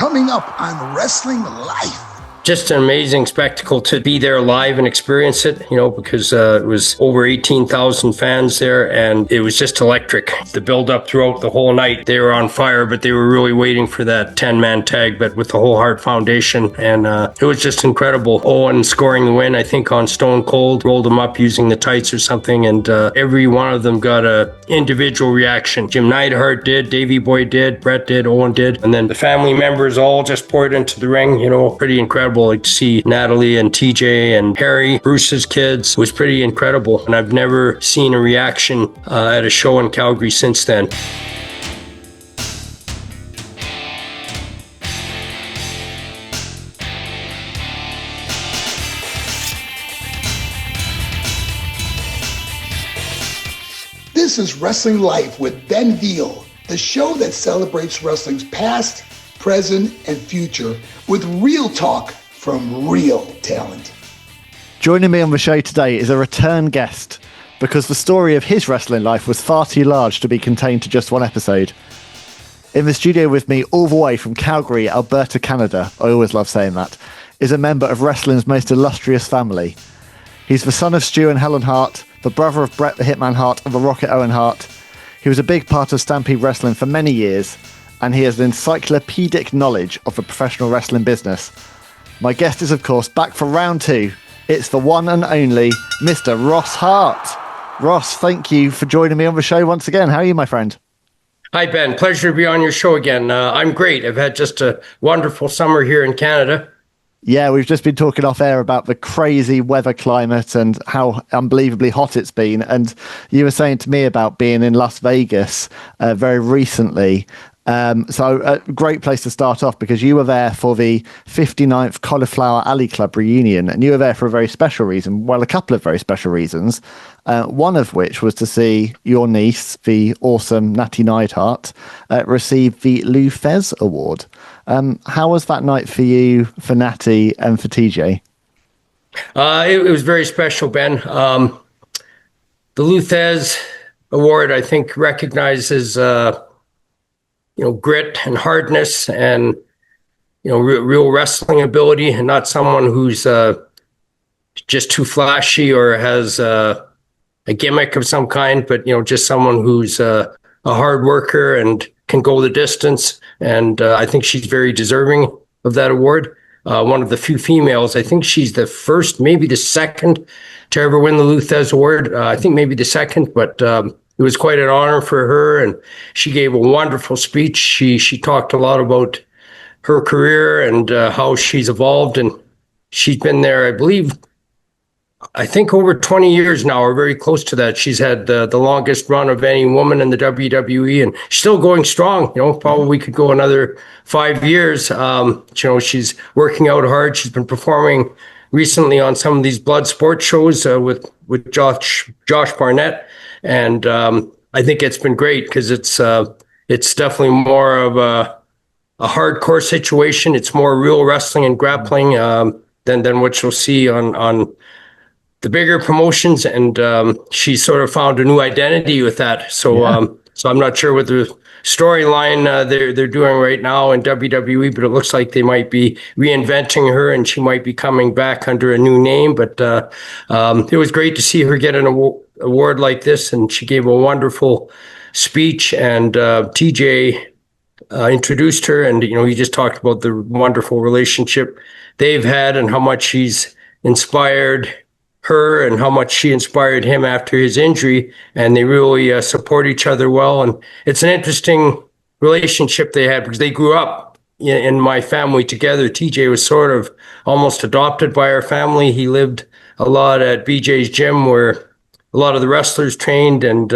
coming up on Wrestling Life. Just an amazing spectacle to be there live and experience it, because it was over 18,000 fans there, and it was just electric. The build-up throughout the whole night, they were on fire, but they were really waiting for that 10-man tag, but with the whole Hart Foundation, and it was just incredible. Owen scoring the win, I think, on Stone Cold, rolled him up using the tights or something, and every one of them got a individual reaction. Jim Neidhart did, Davey Boy did, Bret did, Owen did, and then the family members all just poured into the ring, pretty incredible. Like to see Natalie and TJ and Harry, Bruce's kids, was pretty incredible. And I've never seen a reaction at a show in Calgary since then. This is Wrestling Life with Ben Veal, the show that celebrates wrestling's past, present, and future with real talk from real talent. Joining me on the show today is a return guest because the story of his wrestling life was far too large to be contained to just one episode. In the studio with me, all the way from Calgary, Alberta, Canada, I always love saying that, is a member of wrestling's most illustrious family. He's the son of Stu and Helen Hart, the brother of Bret the Hitman Hart and the Rocket Owen Hart. He was a big part of Stampede Wrestling for many years, and he has an encyclopedic knowledge of the professional wrestling business. My guest is, of course, back for round two. It's the one and only Mr. Ross Hart. Ross, thank you for joining me on the show once again. How are you, my friend? Hi, Ben. Pleasure to be on your show again. I'm great. I've had just a wonderful summer here in Canada. Yeah, we've just been talking off air about the crazy weather climate and how unbelievably hot it's been. And you were saying to me about being in Las Vegas very recently. So a great place to start off because you were there for the 59th Cauliflower Alley Club reunion, and you were there for a very special reason. Well, a couple of very special reasons. One of which was to see your niece, the awesome Nattie Neidhart, receive the Lou Thez Award. How was that night for you, for Nattie, and for TJ? It was very special, Ben. The Lou Thez Award, I think, recognizes grit and hardness and, real wrestling ability, and not someone who's just too flashy or has a gimmick of some kind, but, just someone who's a hard worker and can go the distance. And I think she's very deserving of that award. One of the few females, I think she's the first, maybe the second to ever win the Lou Thez Award. I think maybe the second, but it was quite an honor for her, and she gave a wonderful speech. She talked a lot about her career and how she's evolved, and she's been there, I think over 20 years now, or very close to that. She's had the longest run of any woman in the WWE, and still going strong. Probably could go another 5 years. She's working out hard. She's been performing recently on some of these blood sports shows with Josh Barnett. And I think it's been great because it's definitely more of a hardcore situation. It's more real wrestling and grappling than what you'll see on the bigger promotions. And she sort of found a new identity with that. So so I'm not sure what the storyline they're doing right now in WWE, but it looks like they might be reinventing her, and she might be coming back under a new name. But it was great to see her get an award like this, and she gave a wonderful speech, and TJ introduced her, and you just talked about the wonderful relationship they've had and how much she's inspired her and how much she inspired him after his injury, and they really support each other well. And it's an interesting relationship they had because they grew up in my family together. TJ was sort of almost adopted by our family. He lived a lot at BJ's gym where a lot of the wrestlers trained, and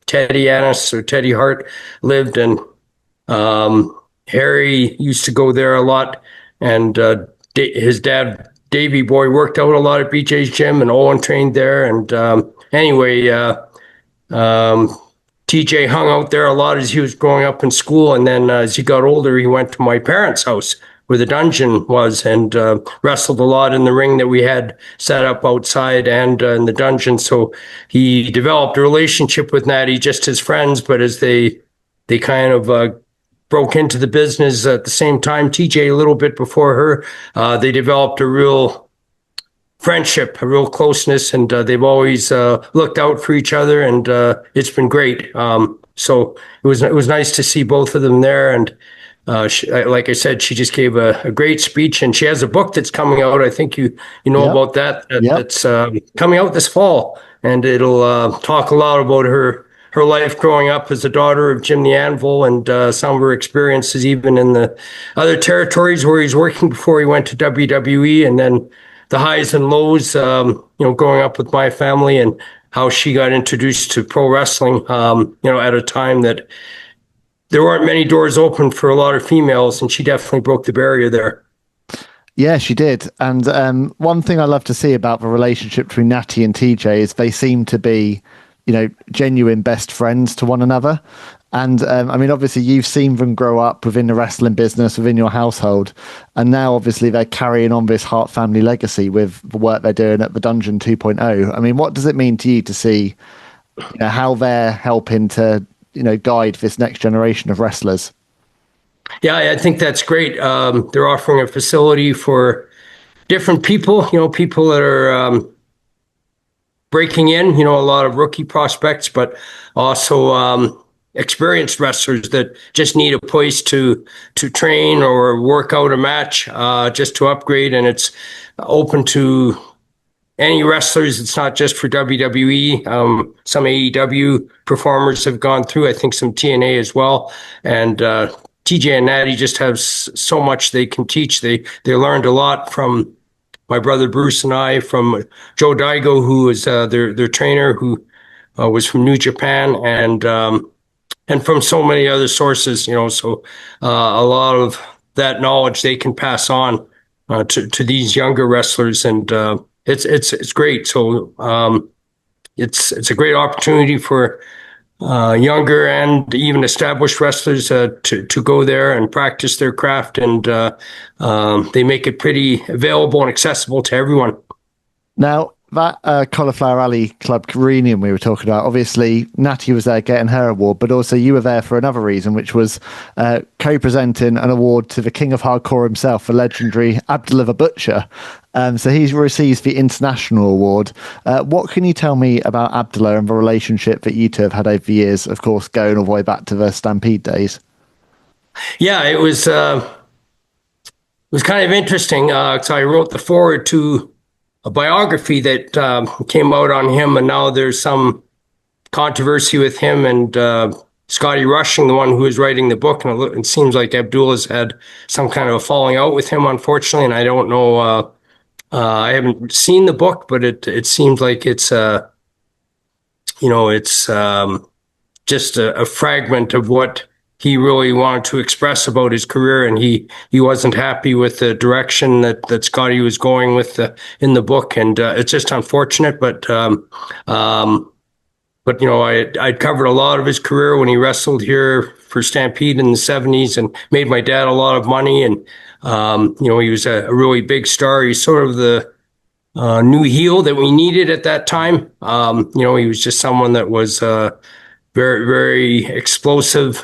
Teddy Annis or Teddy Hart lived, and Harry used to go there a lot, and his dad Davey Boy worked out a lot at BJ's gym, and Owen trained there. And anyway, TJ hung out there a lot as he was growing up in school. And then as he got older, he went to my parents' house where the dungeon was, and wrestled a lot in the ring that we had set up outside and in the dungeon. So he developed a relationship with Nattie just as friends, but as they kind of broke into the business at the same time. TJ a little bit before her. They developed a real friendship, a real closeness, and they've always looked out for each other, and it's been great. So it was nice to see both of them there, and like I said, she just gave a great speech, and she has a book that's coming out. I think you know about that. That's coming out this fall, and it'll talk a lot about her life growing up as a daughter of Jim the Anvil, and some of her experiences even in the other territories where he's working before he went to WWE, and then the highs and lows, growing up with my family, and how she got introduced to pro wrestling, at a time that there weren't many doors open for a lot of females, and she definitely broke the barrier there. Yeah, she did. And one thing I love to see about the relationship between Nattie and TJ is they seem to be, genuine best friends to one another. And obviously you've seen them grow up within the wrestling business, within your household. And now obviously they're carrying on this Hart family legacy with the work they're doing at the Dungeon 2.0. I mean, what does it mean to you to see how they're helping to, guide this next generation of wrestlers? Yeah, I think that's great. They're offering a facility for different people, people that are breaking in, a lot of rookie prospects, but also experienced wrestlers that just need a place to train or work out a match, just to upgrade. And it's open to any wrestlers. It's not just for WWE. Some AEW performers have gone through, I think some TNA as well. And TJ and Nattie just have so much they can teach. They learned a lot from my brother Bruce and I, from Joe Daigo, who is their trainer, who was from New Japan, and from so many other sources. So a lot of that knowledge they can pass on to these younger wrestlers, and it's great. So it's a great opportunity for younger and even established wrestlers to go there and practice their craft, and they make it pretty available and accessible to everyone. Now, that Cauliflower Alley Club reunion we were talking about, obviously Nattie was there getting her award, but also you were there for another reason, which was co-presenting an award to the King of Hardcore himself, the legendary Abdullah the Butcher. So he receives the International Award. What can you tell me about Abdullah and the relationship that you two have had over the years, of course, going all the way back to the Stampede days? Yeah, it was kind of interesting. So I wrote the foreword to a biography that came out on him, and now there's some controversy with him and Scotty Rushing, the one who was writing the book, and it seems like Abdullah's had some kind of a falling out with him, unfortunately, and I don't know. I haven't seen the book, but it seems like it's just a fragment of what he really wanted to express about his career, and he wasn't happy with the direction that Scotty was going with in the book, and it's just unfortunate. But I'd covered a lot of his career when he wrestled here for Stampede in the 70s and made my dad a lot of money, and he was a really big star. He's sort of the new heel that we needed at that time. He was just someone that was very, very explosive,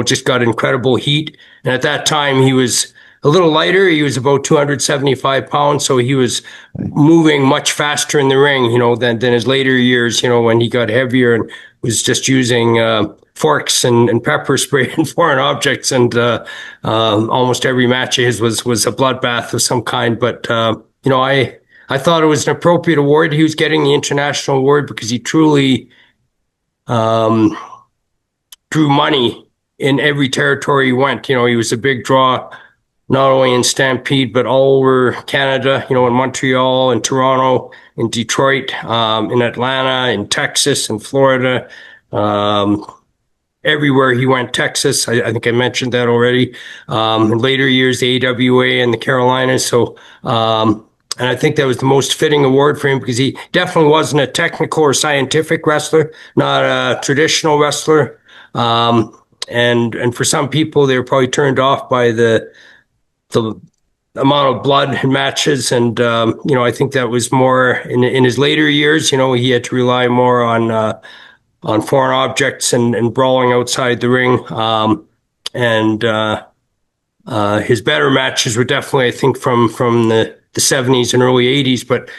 just got incredible heat. And at that time, he was a little lighter. He was about 275 pounds. So he was moving much faster in the ring, than his later years, when he got heavier and was just using forks and pepper spray and foreign objects. And almost every match of his was a bloodbath of some kind. But, I thought it was an appropriate award. He was getting the international award because he truly drew money in every territory he went. He was a big draw, not only in Stampede, but all over Canada, in Montreal, in Toronto, in Detroit, in Atlanta, in Texas, in Florida, everywhere he went. Texas, I think I mentioned that already. In later years, the AWA and the Carolinas. So, and I think that was the most fitting award for him because he definitely wasn't a technical or scientific wrestler, not a traditional wrestler. And for some people, they were probably turned off by the amount of blood in matches. And, I think that was more in his later years, he had to rely more on foreign objects and brawling outside the ring. and his better matches were definitely, I think, from the 70s and early 80s. But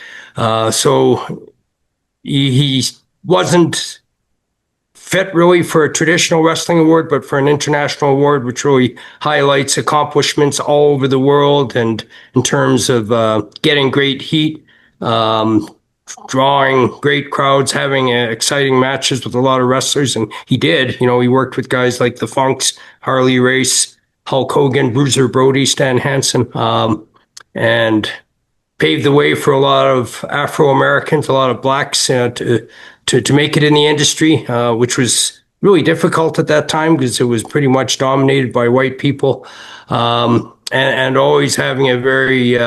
so he wasn't fit really for a traditional wrestling award, but for an international award, which really highlights accomplishments all over the world, and in terms of getting great heat, drawing great crowds, having exciting matches with a lot of wrestlers. And he did. He worked with guys like the Funks, Harley Race, Hulk Hogan, Bruiser Brody, Stan Hansen, and paved the way for a lot of Afro-Americans, a lot of blacks to make it in the industry, which was really difficult at that time because it was pretty much dominated by white people, and always having a very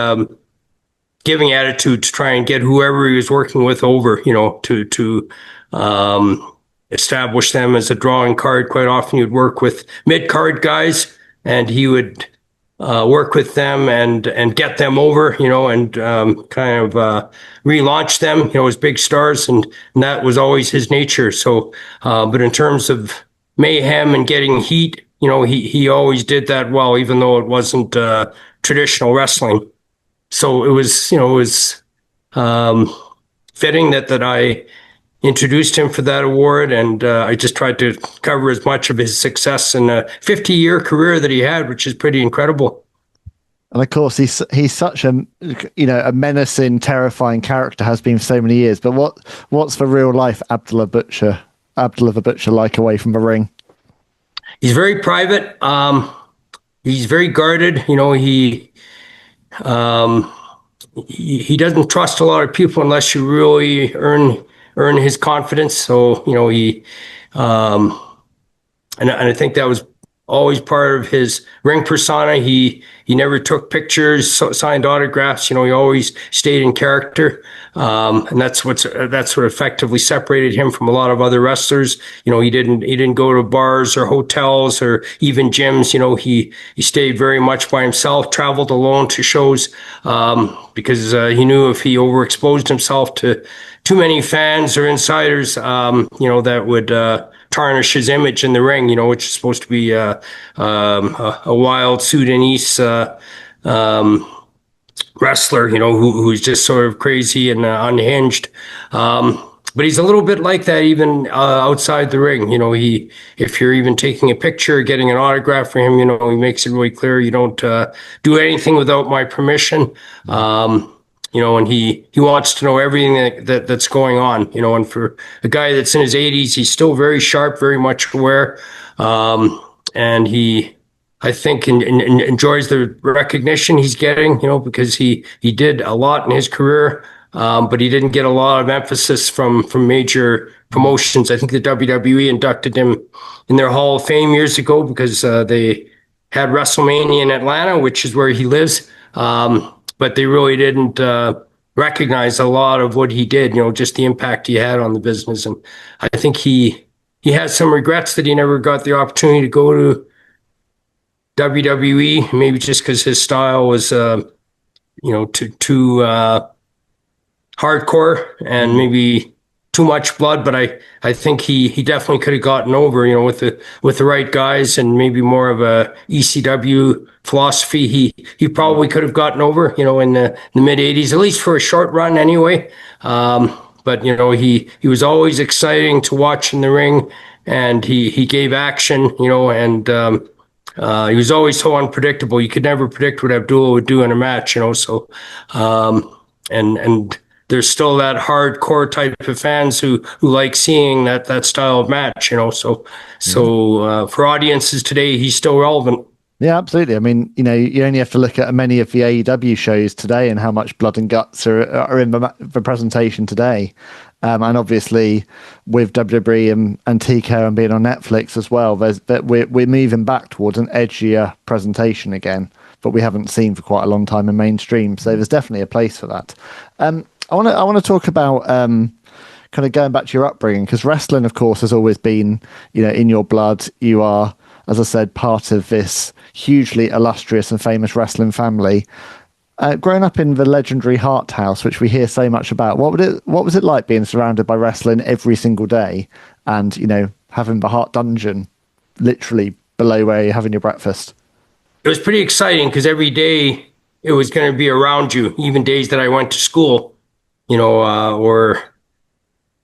giving attitude to try and get whoever he was working with over, to establish them as a drawing card. Quite often you'd work with mid-card guys, and he would work with them and get them over, and kind of relaunch them, as big stars, and that was always his nature. So, but in terms of mayhem and getting heat, he always did that well, even though it wasn't traditional wrestling. So it was, fitting that I introduced him for that award, and I just tried to cover as much of his success in a 50-year career that he had, which is pretty incredible. And of course, he's such a menacing, terrifying character, has been for so many years. But what's the real life Abdullah the Butcher like away from the ring? He's very private. He's very guarded. He doesn't trust a lot of people unless you really earn his confidence. So, and I think that was always part of his ring persona. He never took pictures, signed autographs. He always stayed in character. And that's what effectively separated him from a lot of other wrestlers. He didn't go to bars or hotels or even gyms. He stayed very much by himself, traveled alone to shows, because he knew if he overexposed himself to too many fans or insiders, that would tarnish his image in the ring, which is supposed to be a wild Sudanese wrestler, who's just sort of crazy and unhinged. But he's a little bit like that even outside the ring. If you're even taking a picture, getting an autograph for him, he makes it really clear you don't do anything without my permission. And he wants to know everything that's going on, and for a guy that's in his 80s, he's still very sharp, very much aware. And he, I think, enjoys the recognition he's getting, because he did a lot in his career, but he didn't get a lot of emphasis from major promotions. I think the WWE inducted him in their Hall of Fame years ago because they had WrestleMania in Atlanta, which is where he lives. But they really didn't recognize a lot of what he did, just the impact he had on the business. And I think he has some regrets that he never got the opportunity to go to WWE, maybe just because his style was, too hardcore and maybe too much blood. But I think he definitely could have gotten over, with the right guys and maybe more of a ECW philosophy. He probably could have gotten over, in the mid 80s, at least for a short run anyway. But he was always exciting to watch in the ring, and he gave action, and he was always so unpredictable. You could never predict what Abdullah would do in a match, so and there's still that hardcore type of fans who like seeing that style of match, so for audiences today, he's still relevant. Yeah, absolutely. I mean, you only have to look at many of the AEW shows today and how much blood and guts are in the presentation today. And obviously with WWE and TK and being on Netflix as well, we're moving back towards an edgier presentation again, but we haven't seen for quite a long time in mainstream. So there's definitely a place for that. I want to talk about kind of going back to your upbringing, because wrestling, of course, has always been, in your blood. You are, as I said, part of this hugely illustrious and famous wrestling family. Growing up in the legendary Hart house, which we hear so much about, what was it like being surrounded by wrestling every single day, and having the Hart dungeon literally below where you're having your breakfast? It was pretty exciting because every day it was going to be around you, even days that I went to school, or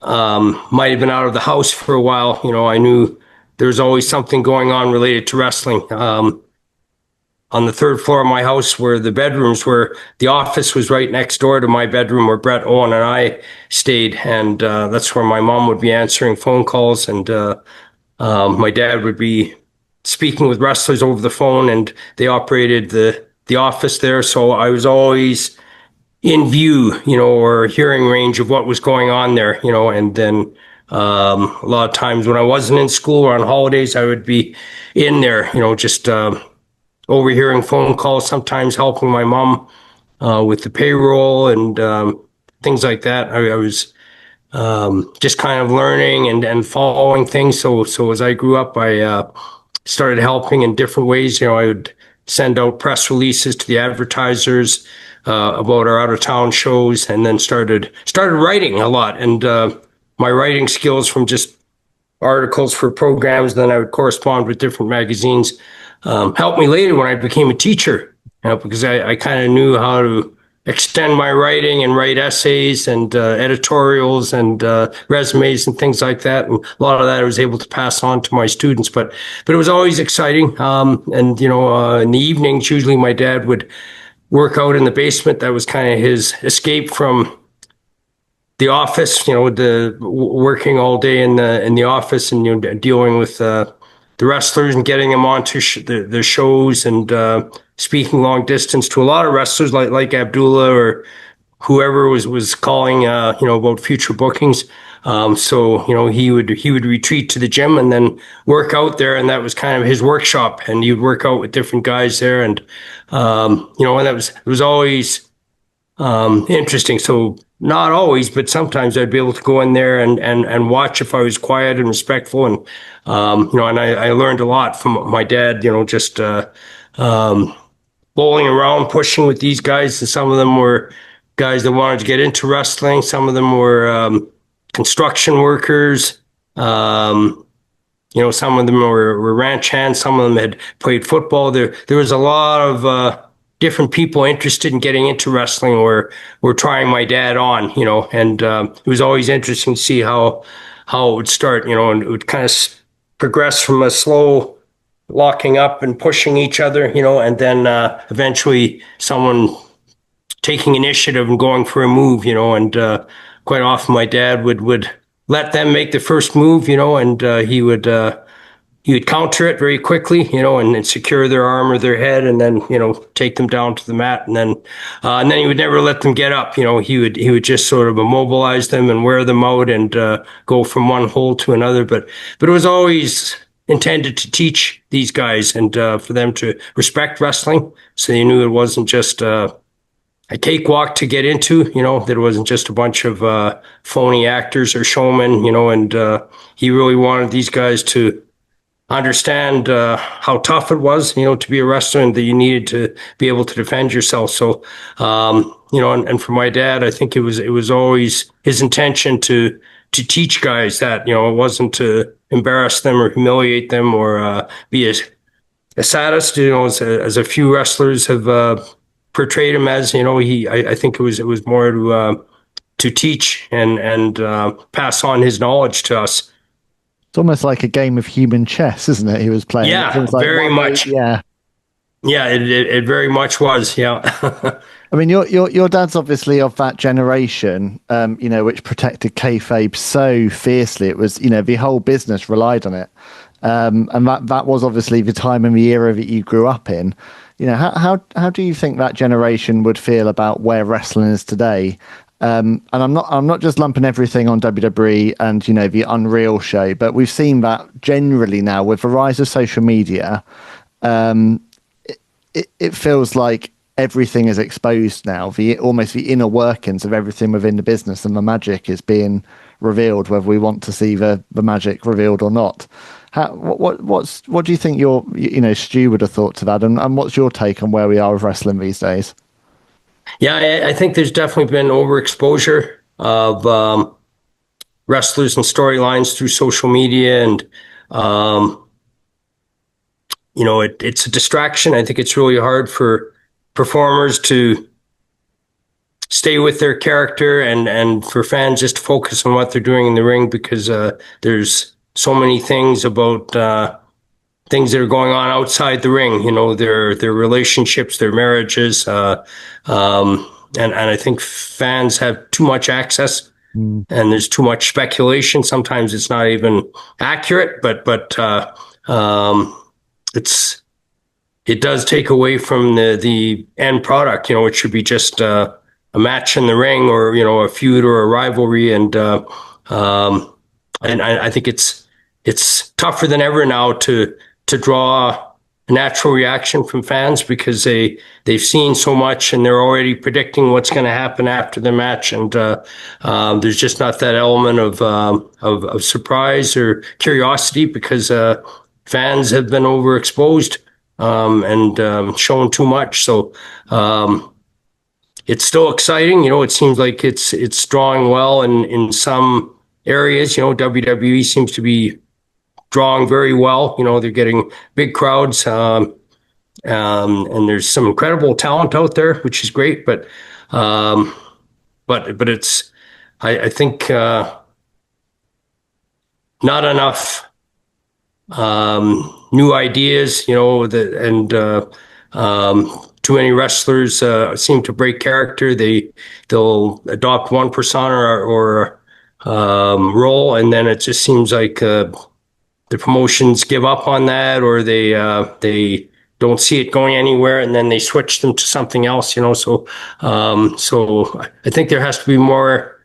might have been out of the house for a while. I knew there was always something going on related to wrestling. On the third floor of my house where the bedrooms were, the office was right next door to my bedroom where Bret, Owen, and I stayed. And that's where my mom would be answering phone calls, and my dad would be speaking with wrestlers over the phone, and they operated the office there. So I was always in view, or hearing range of what was going on there, and then a lot of times when I wasn't in school or on holidays, I would be in there, just overhearing phone calls, sometimes helping my mom with the payroll and things like that. I was just kind of learning and following things. So as I grew up, I started helping in different ways. I would send out press releases to the advertisers about our out of town shows, and then started writing a lot. And my writing skills from just articles for programs, then I would correspond with different magazines, helped me later when I became a teacher, because I kind of knew how to extend my writing and write essays and editorials and resumes and things like that. And a lot of that I was able to pass on to my students. But it was always exciting. And in the evenings, usually my dad would work out in the basement. That was kind of his escape from the office, the working all day in the office and dealing with the wrestlers and getting them onto the shows and speaking long distance to a lot of wrestlers like Abdullah or whoever was calling about future bookings. So he would retreat to the gym and then work out there, and that was kind of his workshop. And he would work out with different guys there, and and it was always interesting. So not always, but sometimes I'd be able to go in there and watch if I was quiet and respectful. And, and I learned a lot from my dad, just bowling around, pushing with these guys. And some of them were guys that wanted to get into wrestling. Some of them were construction workers. Some of them were ranch hands. Some of them had played football. There was a lot of different people interested in getting into wrestling or were trying my dad on, and it was always interesting to see how it would start, and it would kind of progress from a slow locking up and pushing each other, and then eventually someone taking initiative and going for a move, and quite often my dad would let them make the first move, and he would counter it very quickly, and secure their arm or their head, and then, take them down to the mat, and then he would never let them get up. He would just sort of immobilize them and wear them out and go from one hole to another. But it was always intended to teach these guys and for them to respect wrestling, so they knew it wasn't just a cakewalk to get into, that it wasn't just a bunch of phony actors or showmen, and he really wanted these guys to understand how tough it was, to be a wrestler, and that you needed to be able to defend yourself. So, and for my dad, I think it was always his intention to teach guys that, it wasn't to embarrass them or humiliate them or be a sadist, as a few wrestlers have portrayed him as. I think it was more to teach and pass on his knowledge to us. It's almost like a game of human chess, isn't it? He was playing. Yeah, was like very much. Yeah. Yeah, it very much was. Yeah. I mean, your dad's obviously of that generation, which protected kayfabe so fiercely. It was, the whole business relied on it. And that was obviously the time and the era that you grew up in. How do you think that generation would feel about where wrestling is today? And I'm not just lumping everything on WWE and, the Unreal show, but we've seen that generally now with the rise of social media. It feels like everything is exposed now. Almost the inner workings of everything within the business, and the magic is being revealed, whether we want to see the magic revealed or not. What do you think Stu would have thought to that, and what's your take on where we are with wrestling these days? Yeah, I think there's definitely been overexposure of wrestlers and storylines through social media, and it's a distraction. I think it's really hard for performers to stay with their character and for fans just to focus on what they're doing in the ring, because there's so many things about things that are going on outside the ring, their relationships, their marriages, and I think fans have too much access, and there's too much speculation. Sometimes it's not even accurate, but it does take away from the end product, which should be just a match in the ring, or a feud or a rivalry, and I think it's tougher than ever now to draw a natural reaction from fans, because they've seen so much and they're already predicting what's going to happen after the match, and there's just not that element of surprise or curiosity, because fans have been overexposed and shown too much. So it's still exciting. It seems like it's drawing well in some areas. WWE seems to be drawing very well. They're getting big crowds, and there's some incredible talent out there, which is great. But it's, I think, not enough new ideas. Too many wrestlers seem to break character. They'll adopt one persona or role, and then it just seems like the promotions give up on that, or they don't see it going anywhere, and then they switch them to something else. So I think there has to be more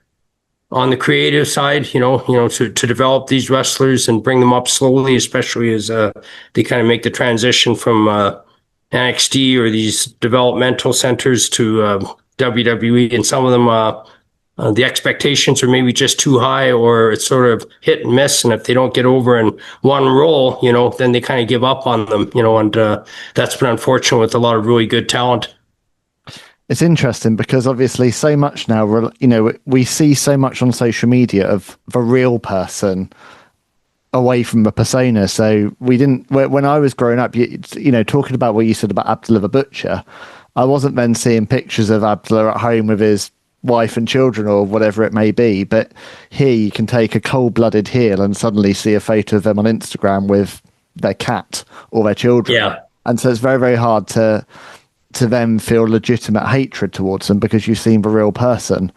on the creative side, to develop these wrestlers and bring them up slowly, especially as they kind of make the transition from NXT or these developmental centers to WWE, and some of them the expectations are maybe just too high, or it's sort of hit and miss. And if they don't get over in one role, then they kind of give up on them, and that's been unfortunate with a lot of really good talent. It's interesting because obviously so much now, we see so much on social media of the real person away from the persona. So we didn't, when I was growing up, talking about what you said about Abdullah the Butcher, I wasn't then seeing pictures of Abdullah at home with his wife and children or whatever it may be, but here you can take a cold-blooded heel and suddenly see a photo of them on Instagram with their cat or their children. Yeah. And so it's very, very hard to then feel legitimate hatred towards them because you've seen the real person.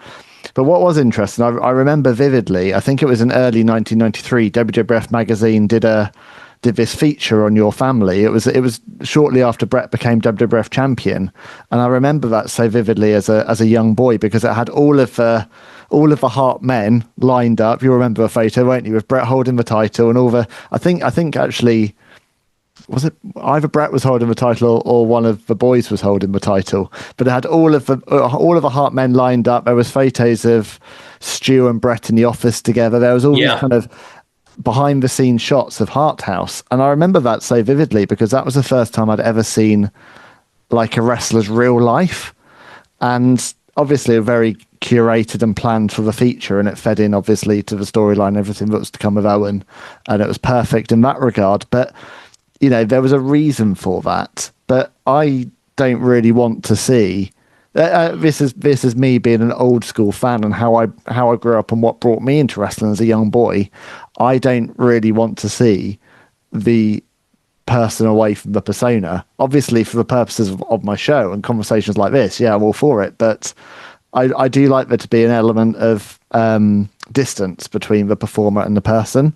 But what was interesting, I remember vividly, I think it was in early 1993, WWF Magazine did this feature on your family. It was shortly after Bret became WWF champion, and I remember that so vividly as a young boy, because it had all of the Hart men lined up. You remember the photo, won't you, with Bret holding the title and all the. I think actually, was it either Bret was holding the title or one of the boys was holding the title? But it had all of the Hart men lined up. There was photos of Stu and Bret in the office together. There was all these kind of behind the scenes shots of Hart House, and I remember that so vividly because that was the first time I'd ever seen like a wrestler's real life, and obviously very curated and planned for the feature, and it fed in obviously to the storyline, everything that was to come with Owen, and it was perfect in that regard. But there was a reason for that, but I don't really want to see this is me being an old school fan and how I grew up and what brought me into wrestling as a young boy. I don't really want to see the person away from the persona. Obviously, for the purposes of my show and conversations like this, yeah, I'm all for it. But I do like there to be an element of distance between the performer and the person.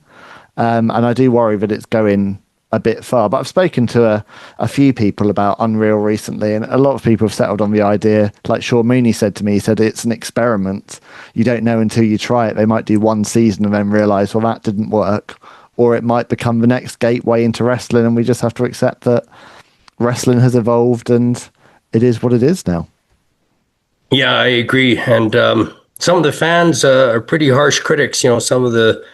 And I do worry that it's going a bit far. But I've spoken to a few people about Unreal recently, and a lot of people have settled on the idea, like Sean Mooney said to me, he said it's an experiment. You don't know until you try it. They might do one season and then realise, well, that didn't work. Or it might become the next gateway into wrestling, and we just have to accept that wrestling has evolved and it is what it is now. Yeah, I agree. And some of the fans are pretty harsh critics, some of the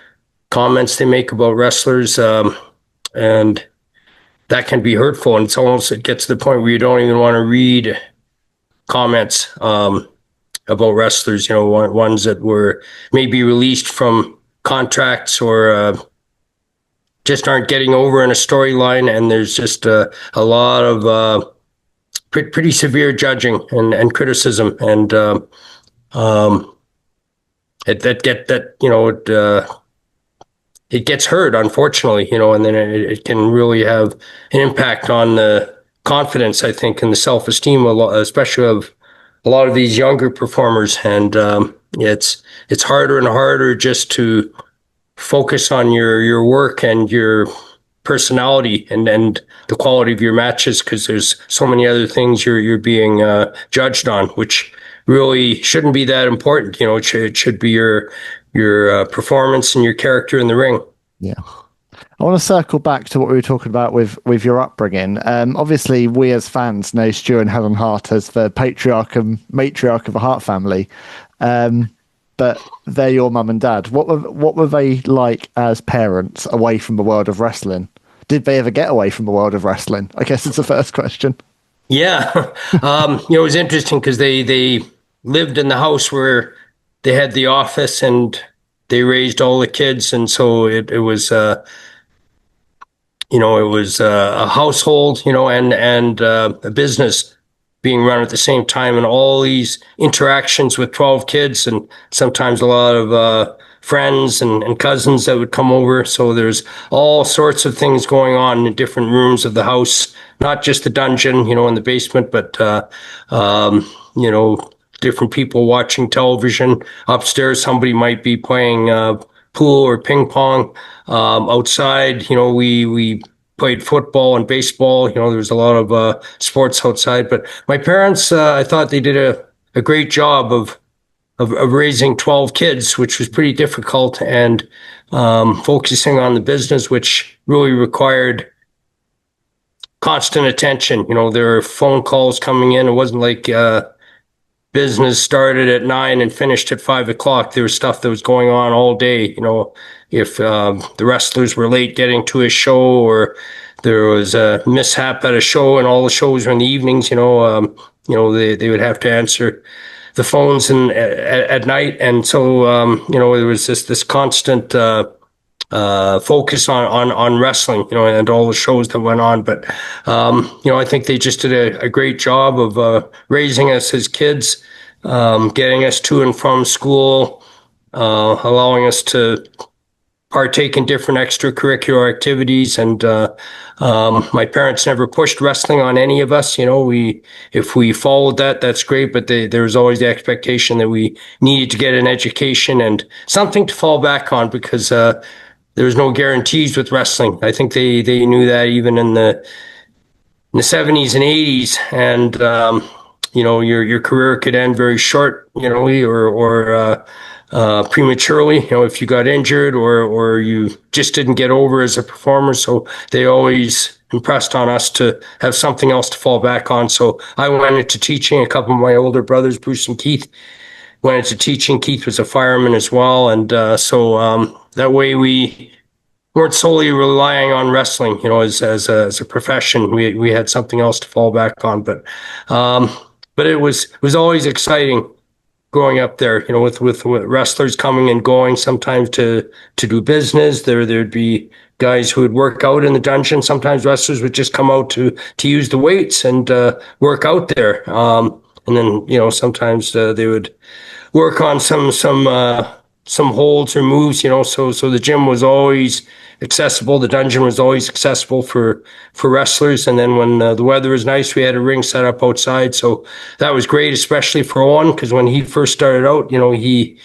comments they make about wrestlers, and that can be hurtful. And it gets to the point where you don't even want to read comments about wrestlers, ones that were maybe released from contracts or just aren't getting over in a storyline, and there's just a lot of pretty severe judging and criticism, and it gets heard, unfortunately, and then it can really have an impact on the confidence, I think, and the self-esteem, especially of a lot of these younger performers. And it's harder and harder just to focus on your work and your personality and the quality of your matches, because there's so many other things you're being judged on, which really shouldn't be that important. It should be your performance and your character in the ring. Yeah. I want to circle back to what we were talking about with your upbringing. Obviously, we as fans know Stu and Helen Hart as the patriarch and matriarch of the Hart family, but they're your mum and dad. What were they like as parents away from the world of wrestling? Did they ever get away from the world of wrestling? I guess it's the first question. Yeah. It was interesting because they lived in the house where they had the office and they raised all the kids. And so it was, it was a household, and a business being run at the same time, and all these interactions with 12 kids, and sometimes a lot of friends and cousins that would come over. So there's all sorts of things going on in different rooms of the house, not just the dungeon, in the basement, but, different people watching television. Upstairs, somebody might be playing pool or ping pong. Outside, we played football and baseball. There was a lot of sports outside. But my parents, I thought they did a great job of raising 12 kids, which was pretty difficult, and focusing on the business, which really required constant attention. There were phone calls coming in. It wasn't like business started at 9 and finished at 5 o'clock. There was stuff that was going on all day. If the wrestlers were late getting to a show, or there was a mishap at a show, and all the shows were in the evenings, they would have to answer the phones at night. And so, there was this constant focus on wrestling, and all the shows that went on. But, I think they just did a great job of raising us as kids, getting us to and from school, allowing us to partake in different extracurricular activities. And my parents never pushed wrestling on any of us. If we followed that, that's great. But there was always the expectation that we needed to get an education and something to fall back on, because there was no guarantees with wrestling. I think they knew that even in the 70s and 80s. And your career could end very short, or prematurely, if you got injured or you just didn't get over as a performer. So they always impressed on us to have something else to fall back on. So I went into teaching. A couple of my older brothers, Bruce and Keith, went into teaching. Keith was a fireman as well. And so that way we weren't solely relying on wrestling, as a profession. We had something else to fall back on. But it was always exciting growing up there, with wrestlers coming and going, sometimes to do business. There'd be guys who would work out in the dungeon. Sometimes wrestlers would just come out to use the weights and work out there. And then, sometimes they would work on some holds or moves, so the gym was always accessible. The dungeon was always accessible for wrestlers. And then when the weather was nice, we had a ring set up outside. So that was great, especially for Owen, because when he first started out, he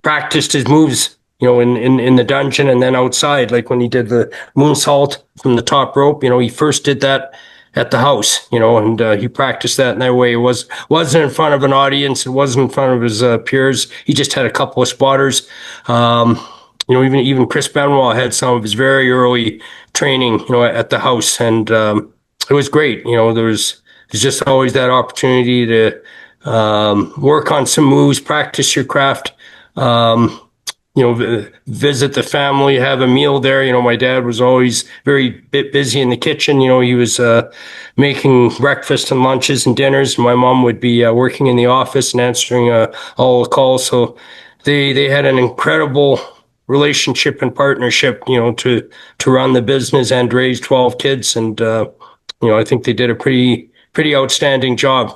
practiced his moves, in the dungeon and then outside. Like when he did the moonsault from the top rope, he first did that at the house, and he practiced that in that way. It wasn't in front of an audience. It wasn't in front of his peers. He just had a couple of spotters. Even Chris Benoit had some of his very early training, at the house, and it was great. There's just always that opportunity to work on some moves, practice your craft. Visit the family, have a meal there. My dad was always very busy in the kitchen. He was making breakfast and lunches and dinners. My mom would be working in the office and answering all the calls. So they had an incredible relationship and partnership, to run the business and raise 12 kids. And, I think they did a pretty outstanding job.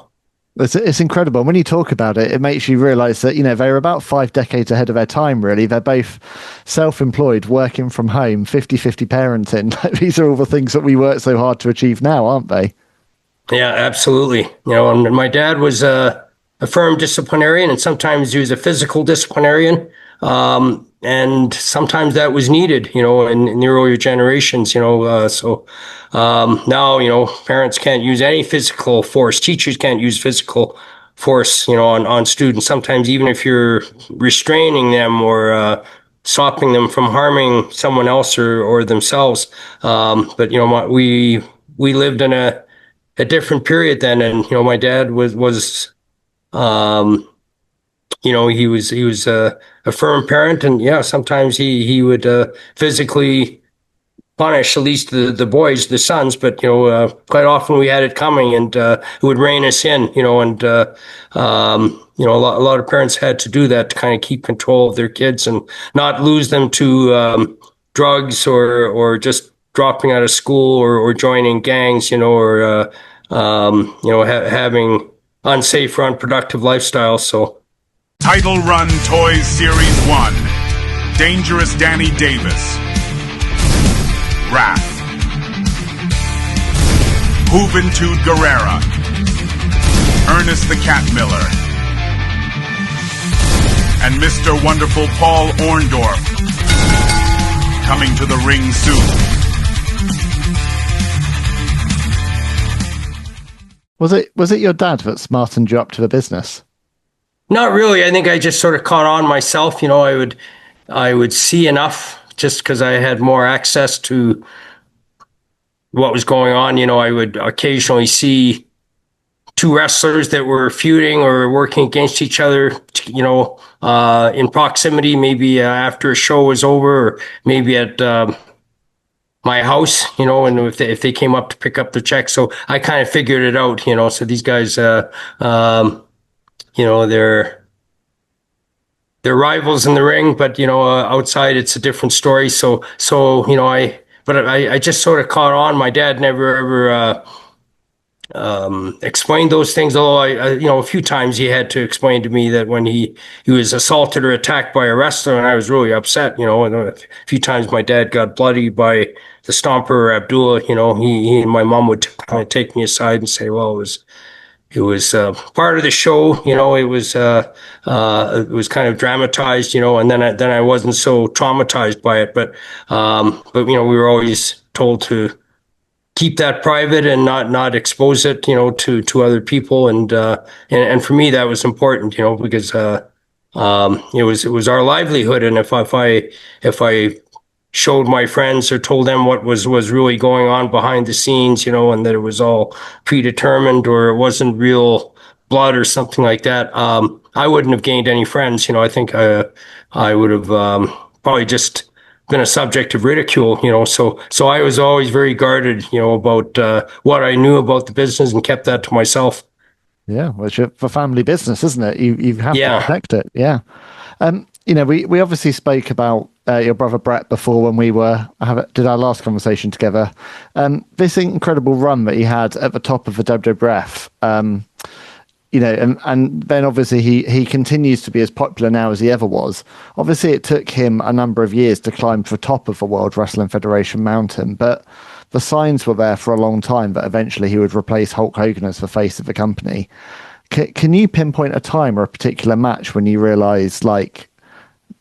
It's incredible. When you talk about it, it makes you realize that, they were about 5 decades ahead of their time, really. They're both self-employed, working from home, 50-50 parenting. These are all the things that we work so hard to achieve now, aren't they? Yeah, absolutely. And my dad was a firm disciplinarian, and sometimes he was a physical disciplinarian. And sometimes that was needed, in the earlier generations, now, parents can't use any physical force. Teachers can't use physical force, on students. Sometimes even if you're restraining them or stopping them from harming someone else or themselves. But, we lived in a different period then. And, my dad was he was a firm parent, and sometimes he would physically punish at least the boys, the sons, but quite often we had it coming, and it would rein us in, and a lot of parents had to do that to kind of keep control of their kids and not lose them to drugs or just dropping out of school or joining gangs, or having unsafe or unproductive lifestyles. So. Title Run Toys Series 1. Dangerous Danny Davis. Wrath. Juventud Guerrera. Ernest the Cat Miller. And Mr. Wonderful Paul Orndorff. Coming to the ring soon. Was it your dad that smartened you up to the business? Not really. I think I just sort of caught on myself. I would see enough just because I had more access to what was going on. I would occasionally see two wrestlers that were feuding or working against each other, in proximity, maybe after a show was over, or maybe at my house, and if they came up to pick up the check. So I kind of figured it out, so these guys, they're rivals in the ring, but outside it's a different story. So I just sort of caught on. My dad never ever explained those things, although a few times he had to explain to me that when he was assaulted or attacked by a wrestler, and I was really upset, and a few times my dad got bloody by the Stomper Abdullah, he and my mom would kind of take me aside and say, well, it was part of the show, it was kind of dramatized, and then I wasn't so traumatized by it, but we were always told to keep that private and not expose it, to other people, and for me that was important, because it was our livelihood, and if I showed my friends or told them what was really going on behind the scenes, and that it was all predetermined or it wasn't real blood or something like that, I wouldn't have gained any friends. I think I would have probably just been a subject of ridicule. So I was always very guarded, about what I knew about the business and kept that to myself. Yeah, which for family business, isn't it? You have to protect it. Yeah. We obviously spoke about your brother Bret before when we did our last conversation together. This incredible run that he had at the top of the WWF, and then obviously he continues to be as popular now as he ever was. Obviously, it took him a number of years to climb to the top of the World Wrestling Federation mountain, but the signs were there for a long time that eventually he would replace Hulk Hogan as the face of the company. Can you pinpoint a time or a particular match when you realised, like,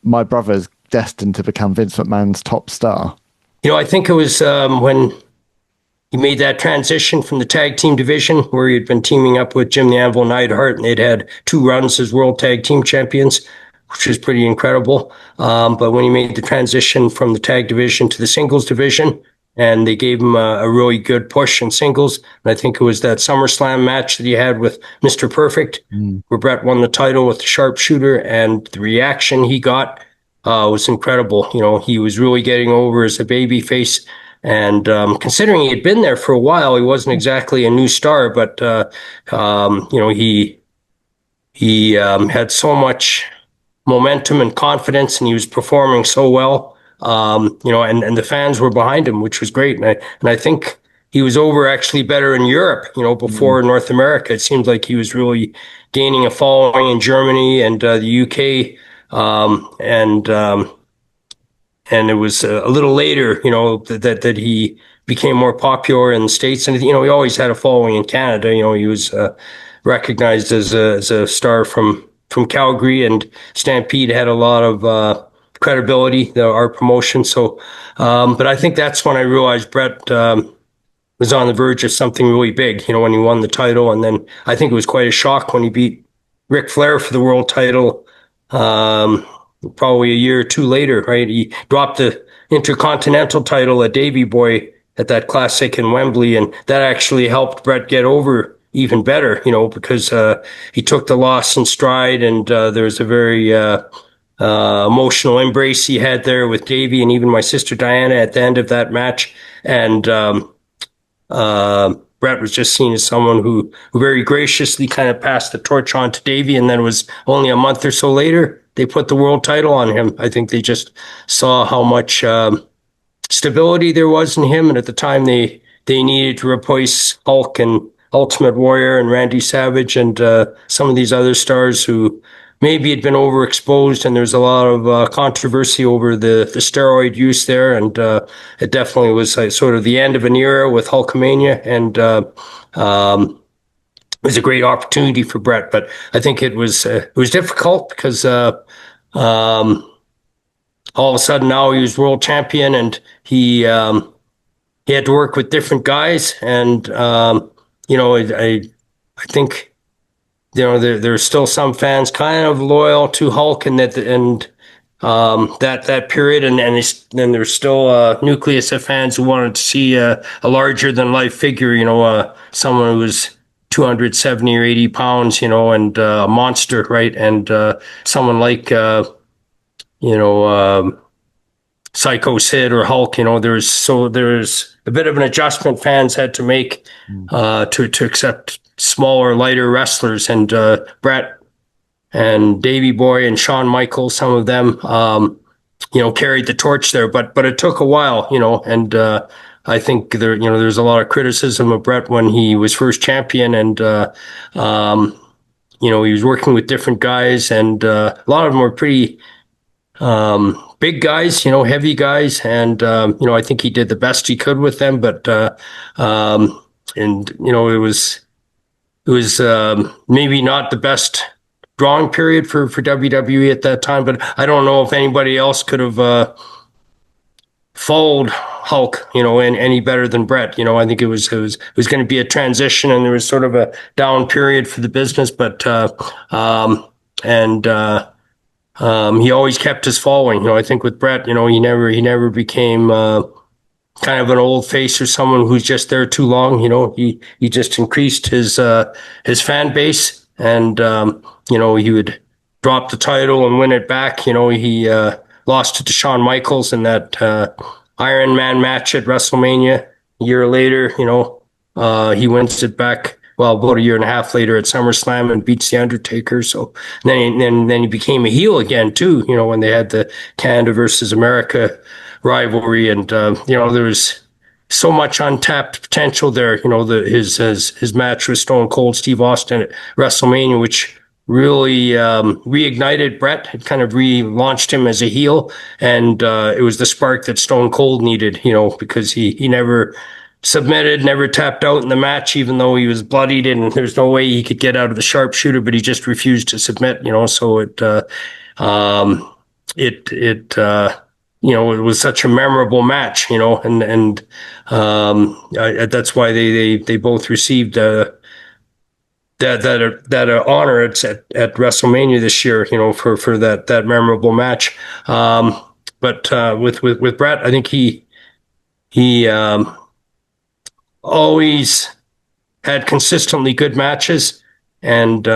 my brother's destined to become Vince McMahon's top star? I think it was when he made that transition from the tag team division, where he had been teaming up with Jim the Anvil Neidhart, and they'd had 2 runs as world tag team champions, which was pretty incredible. But when he made the transition from the tag division to the singles division, and they gave him a really good push in singles, and I think it was that SummerSlam match that he had with Mr. Perfect, where Bret won the title with the sharpshooter, and the reaction he got was incredible. He was really getting over as a baby face, and considering he had been there for a while, he wasn't exactly a new star, but he had so much momentum and confidence, and he was performing so well. And the fans were behind him, which was great. And I think he was over actually better in Europe, before North America. It seemed like he was really gaining a following in Germany and the UK. And it was a little later, that he became more popular in the States. And, he always had a following in Canada. He was recognized as a star from Calgary, and Stampede had a lot of credibility, our promotion. So, but I think that's when I realized Bret was on the verge of something really big, when he won the title. And then I think it was quite a shock when he beat Ric Flair for the world title, probably a year or two later, right? He dropped the Intercontinental title at Davey Boy at that classic in Wembley, and that actually helped Bret get over even better, because he took the loss in stride, and there was a very emotional embrace he had there with Davey and even my sister Diana at the end of that match. And Bret was just seen as someone who very graciously kind of passed the torch on to Davey, and then it was only a month or so later they put the world title on him. I think they just saw how much stability there was in him, and at the time they needed to replace Hulk and Ultimate Warrior and Randy Savage and some of these other stars who maybe had been overexposed, and there's a lot of controversy over the steroid use there, and it definitely was sort of the end of an era with Hulkamania, and it was a great opportunity for Bret. But I think it was difficult because all of a sudden now he was world champion, and he had to work with different guys, and I think there's still some fans kind of loyal to Hulk and that period, and then there's still a nucleus of fans who wanted to see a larger than life figure, someone who was 270 or 80 pounds, and a monster, right? And someone like Psycho Sid or Hulk, there's a bit of an adjustment fans had to make to accept smaller, lighter wrestlers, and Bret and Davey Boy and Shawn Michaels, some of them, carried the torch there, but it took a while, and I think there's a lot of criticism of Bret when he was first champion, and he was working with different guys, and a lot of them were pretty big guys, heavy guys, and I think he did the best he could with them, but it was maybe not the best drawing period for WWE at that time, but I don't know if anybody else could have followed Hulk, in any better than Bret. I think it was going to be a transition, and there was sort of a down period for the business, but he always kept his following. I think with Bret, he never became kind of an old face or someone who's just there too long. He just increased his fan base, and he would drop the title and win it back. He lost it to Shawn Michaels in that Iron Man match at WrestleMania. A year later, he wins it back. Well, about a year and a half later at SummerSlam, and beats The Undertaker. So then he became a heel again too, when they had the Canada versus America rivalry, and there was so much untapped potential there. His match with Stone Cold Steve Austin at WrestleMania, which really reignited Bret, had kind of relaunched him as a heel, and it was the spark that Stone Cold needed, because he never submitted, never tapped out in the match, even though he was bloodied and there's no way he could get out of the sharpshooter, but he just refused to submit, so it was such a memorable match, and that's why they both received that honor at WrestleMania this year, for that memorable match. But with Bret, I think he always had consistently good matches, and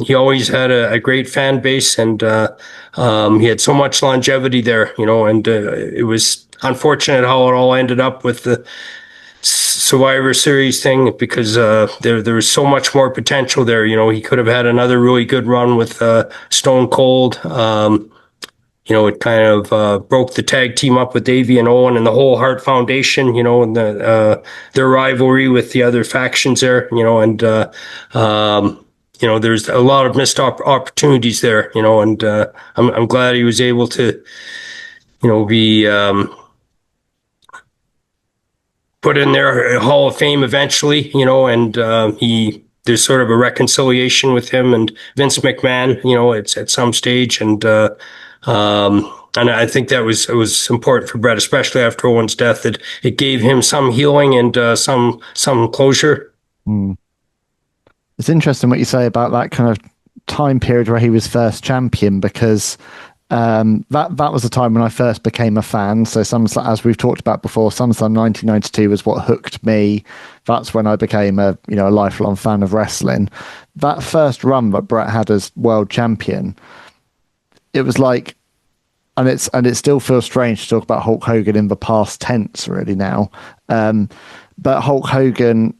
he always had a great fan base, and he had so much longevity there, and it was unfortunate how it all ended up with Survivor Series thing, because there was so much more potential there. He could have had another really good run with Stone Cold. It kind of broke the tag team up with Davey and Owen and the whole Hart Foundation, and their rivalry with the other factions there, and there's a lot of missed opportunities there, and I'm glad he was able to, be put in their Hall of Fame eventually, and there's sort of a reconciliation with him and Vince McMahon, it's at some stage, and I think that was important for Bret, especially after Owen's death, that it gave him some healing and some closure. It's interesting what you say about that kind of time period where he was first champion, because that was the time when I first became a fan. So as we've talked about before, SummerSlam 1992 was what hooked me. That's when I became a lifelong fan of wrestling. That first run that Bret had as world champion, it was like, and it still feels strange to talk about Hulk Hogan in the past tense really now. But Hulk Hogan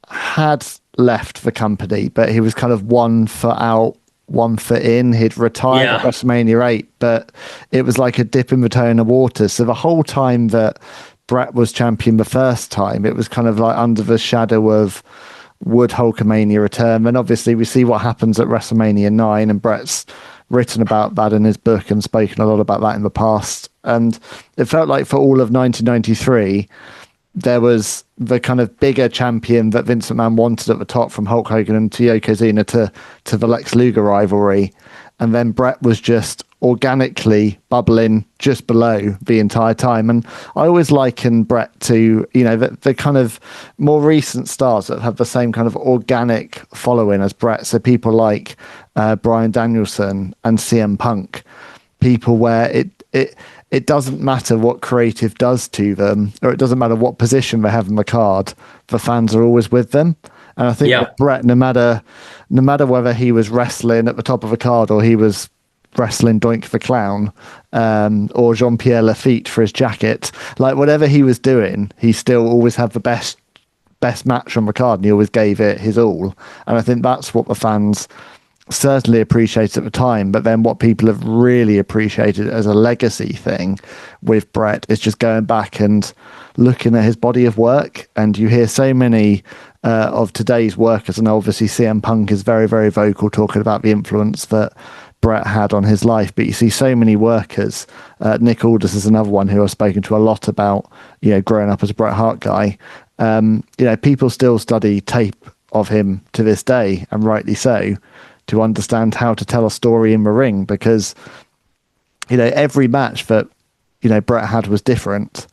had left the company, but he was kind of 1 foot out, 1 foot in. He'd retired at WrestleMania 8, but it was like a dip in the toe in the water. So the whole time that Bret was champion the first time, it was kind of like under the shadow of, would Hulkamania return? And obviously we see what happens at WrestleMania 9, and Bret's written about that in his book and spoken a lot about that in the past. And it felt like for all of 1993, there was the kind of bigger champion that Vince McMahon wanted at the top, from Hulk Hogan and to Yokozuna to the Lex Luger rivalry. And then Bret was just organically bubbling just below the entire time. And I always liken Bret to, the kind of more recent stars that have the same kind of organic following as Bret. So people like Bryan Danielson and CM Punk, people where it doesn't matter what creative does to them, or it doesn't matter what position they have in the card, the fans are always with them. And I think that Bret, no matter whether he was wrestling at the top of the card or he was wrestling Doink the Clown, or Jean-Pierre Lafitte for his jacket, like whatever he was doing, he still always had the best match on the card, and he always gave it his all. And I think that's what the fans certainly appreciated at the time, but then what people have really appreciated as a legacy thing with Bret is just going back and looking at his body of work. And you hear so many of today's workers, and obviously CM Punk is very, very vocal talking about the influence that Bret had on his life, but you see so many workers. Nick Aldis is another one who I've spoken to a lot about, growing up as a Bret Hart guy. People still study tape of him to this day, and rightly so, to understand how to tell a story in the ring, because every match that Bret had was different,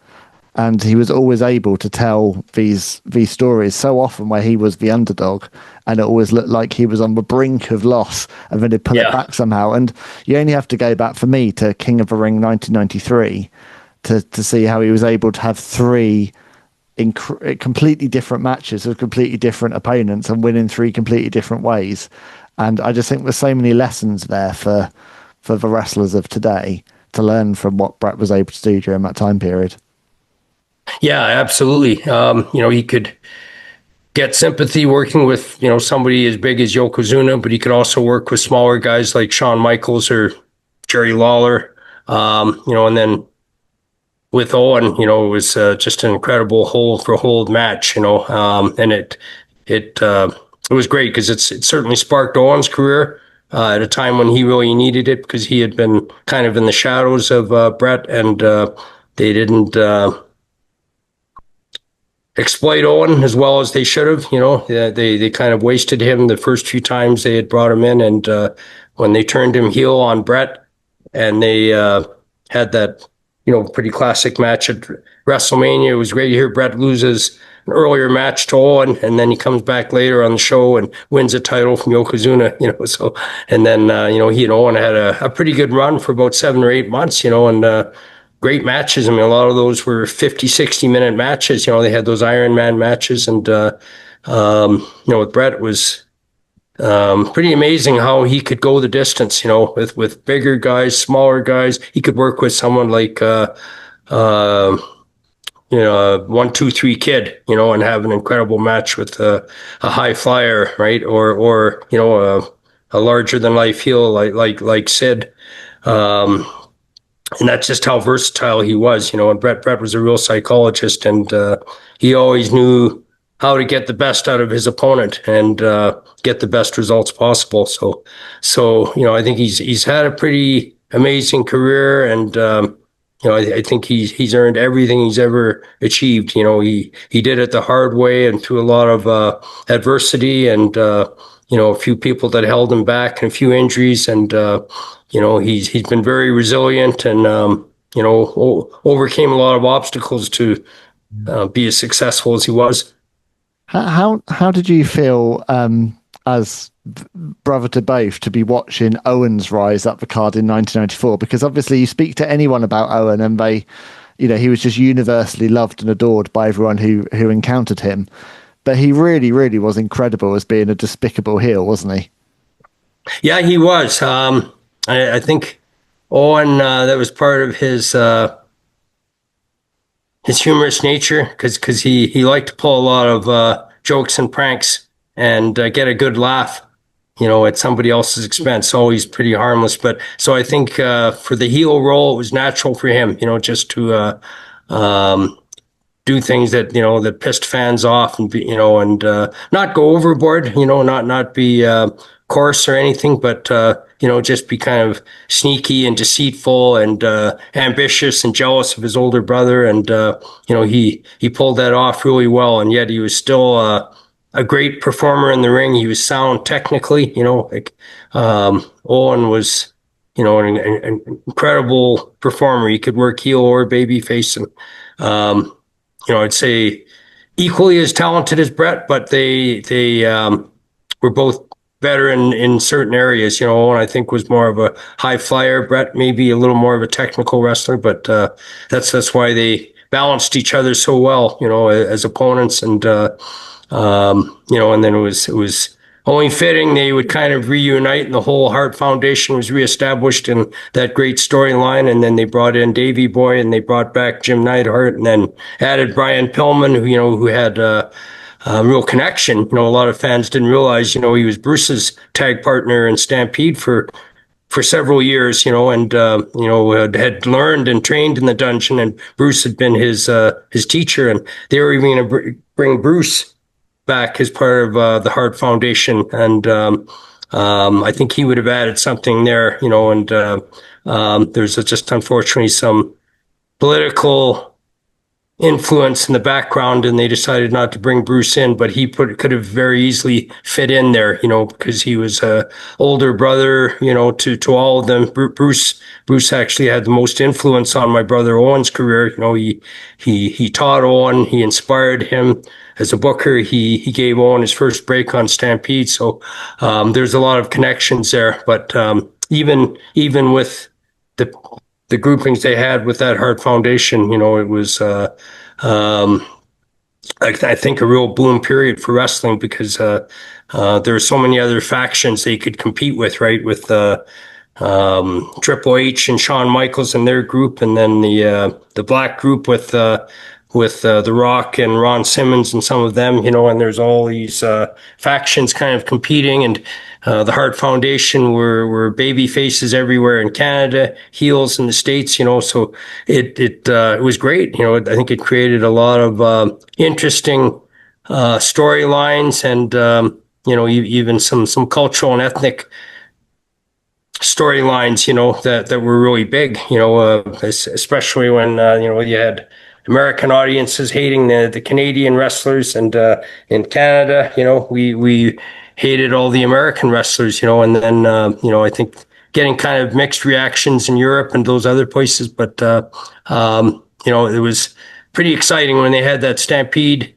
and he was always able to tell these stories so often where he was the underdog, and it always looked like he was on the brink of loss, and then he'd pull it back somehow. And you only have to go back, for me, to King of the Ring 1993 to see how he was able to have 3 completely different matches with completely different opponents and win in 3 completely different ways. And I just think there's so many lessons there for the wrestlers of today to learn from what Bret was able to do during that time period. Yeah, absolutely. He could get sympathy working with, somebody as big as Yokozuna, but he could also work with smaller guys like Shawn Michaels or Jerry Lawler. And then with Owen, it was just an incredible hold for hold match, and it was great because it certainly sparked Owen's career at a time when he really needed it, because he had been kind of in the shadows of Bret, and they didn't exploit Owen as well as they should have. They kind of wasted him the first few times they had brought him in, and when they turned him heel on Bret, and they had that pretty classic match at WrestleMania. It was great to hear Bret loses an earlier match to Owen, and then he comes back later on the show and wins a title from Yokozuna, so, and then, he and Owen had a pretty good run for about 7 or 8 months, and great matches. I mean, a lot of those were 50, 60-minute matches. They had those Iron Man matches, and, with Bret, it was pretty amazing how he could go the distance, with bigger guys, smaller guys. He could work with someone like a 1-2-3 kid, and have an incredible match with a high flyer, right? Or a larger than life heel like Sid. And that's just how versatile he was, and Bret was a real psychologist, and he always knew how to get the best out of his opponent and get the best results possible. So I think he's had a pretty amazing career, and I think he's earned everything he's ever achieved. He did it the hard way and through a lot of adversity, and a few people that held him back and a few injuries, and he's been very resilient, and overcame a lot of obstacles to be as successful as he was. How did you feel as brother to both to be watching Owen's rise up the card in 1994? Because obviously you speak to anyone about Owen and they, he was just universally loved and adored by everyone who encountered him. But he really, really was incredible as being a despicable heel, wasn't he? Yeah, he was. I think Owen, that was part of his humorous nature, because he liked to pull a lot of jokes and pranks and get a good laugh, at somebody else's expense. Always pretty harmless. But so I think for the heel role, it was natural for him, just to do things that that pissed fans off, and be, and not go overboard, not be coarse or anything, but just be kind of sneaky and deceitful and ambitious and jealous of his older brother, and he pulled that off really well. And yet he was still a great performer in the ring. He was sound technically, Owen was an incredible performer. He could work heel or babyface, and I'd say equally as talented as Bret, but they were both better in certain areas. Owen, I think, was more of a high flyer. Bret maybe a little more of a technical wrestler, but that's why they balanced each other so well, as opponents. And and then it was only fitting they would kind of reunite, and the whole Hart Foundation was reestablished in that great storyline. And then they brought in Davey Boy, and they brought back Jim Neidhart, and then added Brian Pillman, who had a real connection. A lot of fans didn't realize, he was Bruce's tag partner in Stampede for several years, and had learned and trained in the dungeon, and Bruce had been his teacher, and they were even going to bring Bruce back as part of the Hart Foundation, and I think he would have added something there, and there's just unfortunately some political influence in the background, and they decided not to bring Bruce in, but he could have very easily fit in there, because he was a older brother, to all of them. Bruce actually had the most influence on my brother Owen's career. He taught Owen, he inspired him as a booker. He gave Owen his first break on Stampede. So there's a lot of connections there, but even with the groupings they had with that Hart Foundation, it was, I think, a real boom period for wrestling, because there were so many other factions they could compete with, right? With Triple H and Shawn Michaels and their group, and then the black group with The Rock and Ron Simmons and some of them, and there's all these factions kind of competing, and the Hart Foundation were baby faces everywhere in Canada, heels in the States, so it was great. I think it created a lot of interesting storylines, and even some cultural and ethnic storylines, that were really big, especially when you had American audiences hating the Canadian wrestlers, and in Canada, we hated all the American wrestlers, and then I think getting kind of mixed reactions in Europe and those other places, but it was pretty exciting when they had that Stampede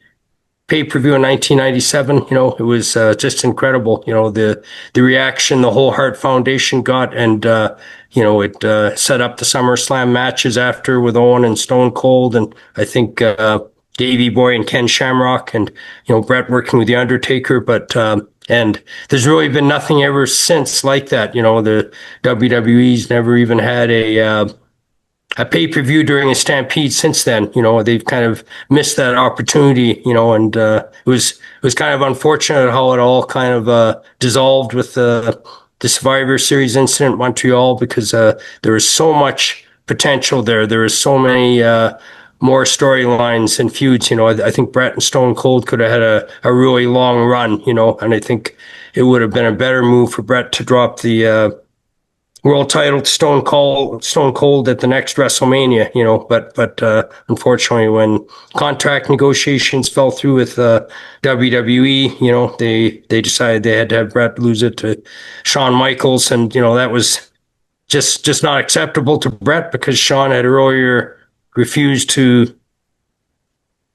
pay-per-view in 1997. It was just incredible. The reaction the whole Hart Foundation got, and it set up the SummerSlam matches after with Owen and Stone Cold, and I think Davey Boy and Ken Shamrock, and Bret working with the Undertaker. But and there's really been nothing ever since like that. The WWE's never even had a a pay-per-view during a Stampede since then. They've kind of missed that opportunity, and it was kind of unfortunate how it all kind of dissolved with the Survivor Series incident in Montreal, because there was so much potential there. There was so many more storylines and feuds. I think Bret and Stone Cold could have had a really long run, and I think it would have been a better move for Bret to drop the world title to Stone Cold at the next WrestleMania, but unfortunately, when contract negotiations fell through with WWE, they decided they had to have Bret lose it to Shawn Michaels, and that was just not acceptable to Bret, because Shawn had earlier refused to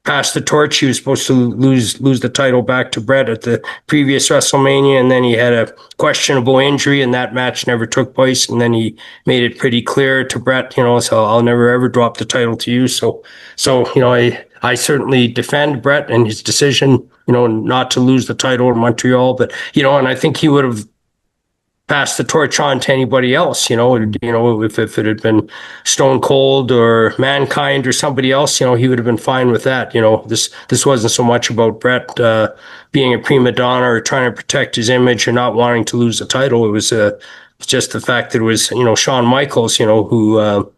pass the torch. He was supposed to lose the title back to Bret at the previous WrestleMania, and then he had a questionable injury, and that match never took place. And then he made it pretty clear to Bret, so I'll never ever drop the title to you. So I certainly defend Bret and his decision, not to lose the title in Montreal, but and I think he would have pass the torch on to anybody else, if it had been Stone Cold or Mankind or somebody else, he would have been fine with that. This wasn't so much about Bret being a prima donna or trying to protect his image and not wanting to lose the title. It was just the fact that it was, Shawn Michaels, who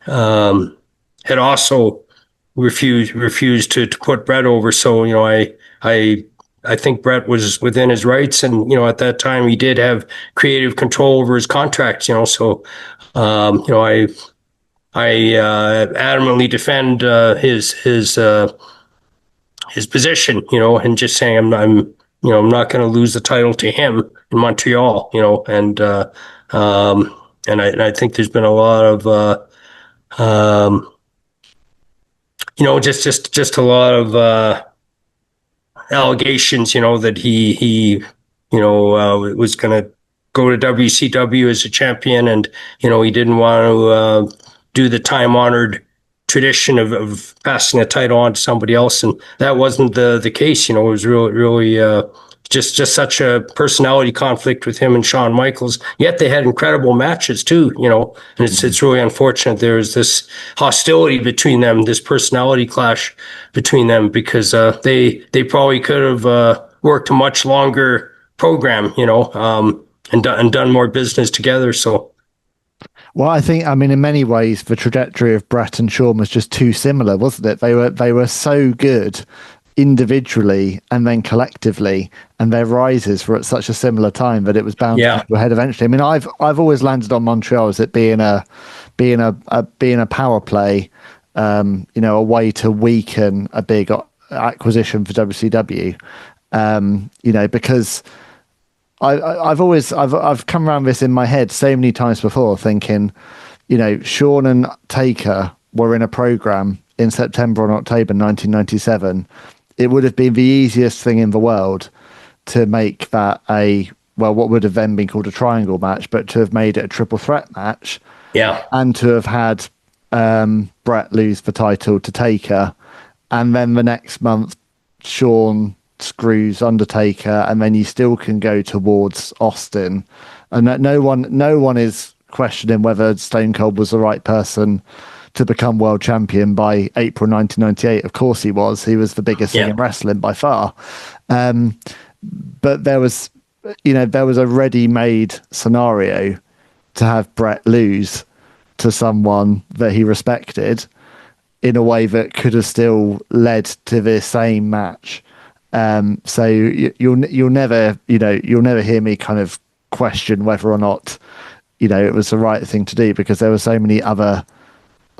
had also refused to put Bret over. So, I think Bret was within his rights, and at that time he did have creative control over his contracts. So I adamantly defend his position. And just saying I'm not going to lose the title to him in Montreal. And I think there's been a lot of just a lot of allegations, that he was going to go to WCW as a champion, and he didn't want to do the time-honored tradition of passing a title on to somebody else, and that wasn't the case. It was really just such a personality conflict with him and Shawn Michaels. Yet they had incredible matches too, and it's really unfortunate there was this hostility between them, this personality clash between them, because they probably could have worked a much longer program, and done more business together. So. Well, I think, in many ways, the trajectory of Bret and Shawn was just too similar, wasn't it? They were so good individually and then collectively, and their rises were at such a similar time that it was bound to go ahead eventually. I've always landed on Montreal as it being a power play, a way to weaken a big acquisition for WCW, because I've come around this in my head so many times before, thinking, Shawn and Taker were in a program in September and October 1997. It would have been the easiest thing in the world to make that what would have then been called a triangle match, but to have made it a triple threat match. Yeah. And to have had Bret lose the title to Taker. And then the next month, Shawn screws Undertaker, and then you still can go towards Austin. And that no one is questioning whether Stone Cold was the right person to become world champion by April 1998. Of course he was. He was the biggest thing in wrestling by far. But there was a ready-made scenario to have Bret lose to someone that he respected in a way that could have still led to the same match. So you'll never hear me kind of question whether or not, it was the right thing to do, because there were so many other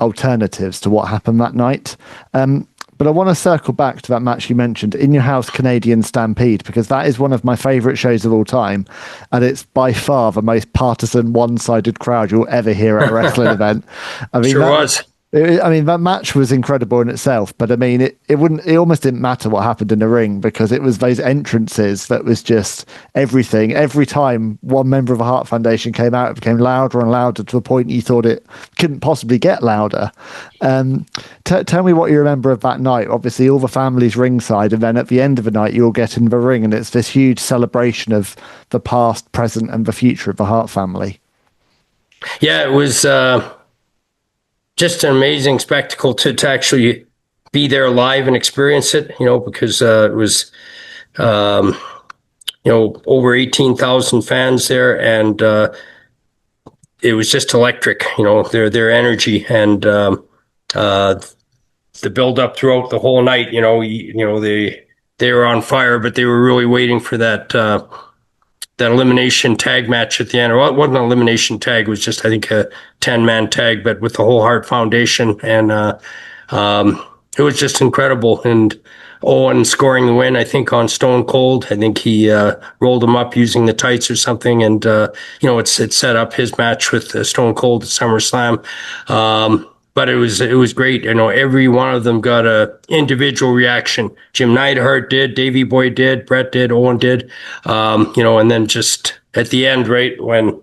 alternatives to what happened that night. But I want to circle back to that match you mentioned, In Your House Canadian Stampede, because that is one of my favourite shows of all time. And it's by far the most partisan, one-sided crowd you'll ever hear at a wrestling event. Was. That match was incredible in itself, but it almost didn't matter what happened in the ring, because it was those entrances that was just everything. Every time one member of the Hart Foundation came out, it became louder and louder to the point you thought it couldn't possibly get louder. Tell me what you remember of that night. Obviously, all the families ringside, and then at the end of the night, you all get in the ring, and it's this huge celebration of the past, present, and the future of the Hart family. Yeah, it was. just an amazing spectacle to actually be there live and experience it, because it was, over 18,000 fans there, and it was just electric, their energy, and the build up throughout the whole night, they were on fire, but they were really waiting for that elimination tag match at the end. Well, it wasn't an elimination tag. It was just, I think, a 10-man tag, but with the whole Hart Foundation. And it was just incredible. And Owen scoring the win, I think, on Stone Cold. I think he rolled him up using the tights or something. And, it set up his match with Stone Cold at SummerSlam. But it was great. Every one of them got a individual reaction. Jim Neidhart did, Davey Boy did, Bret did, Owen did. And then just at the end, right, when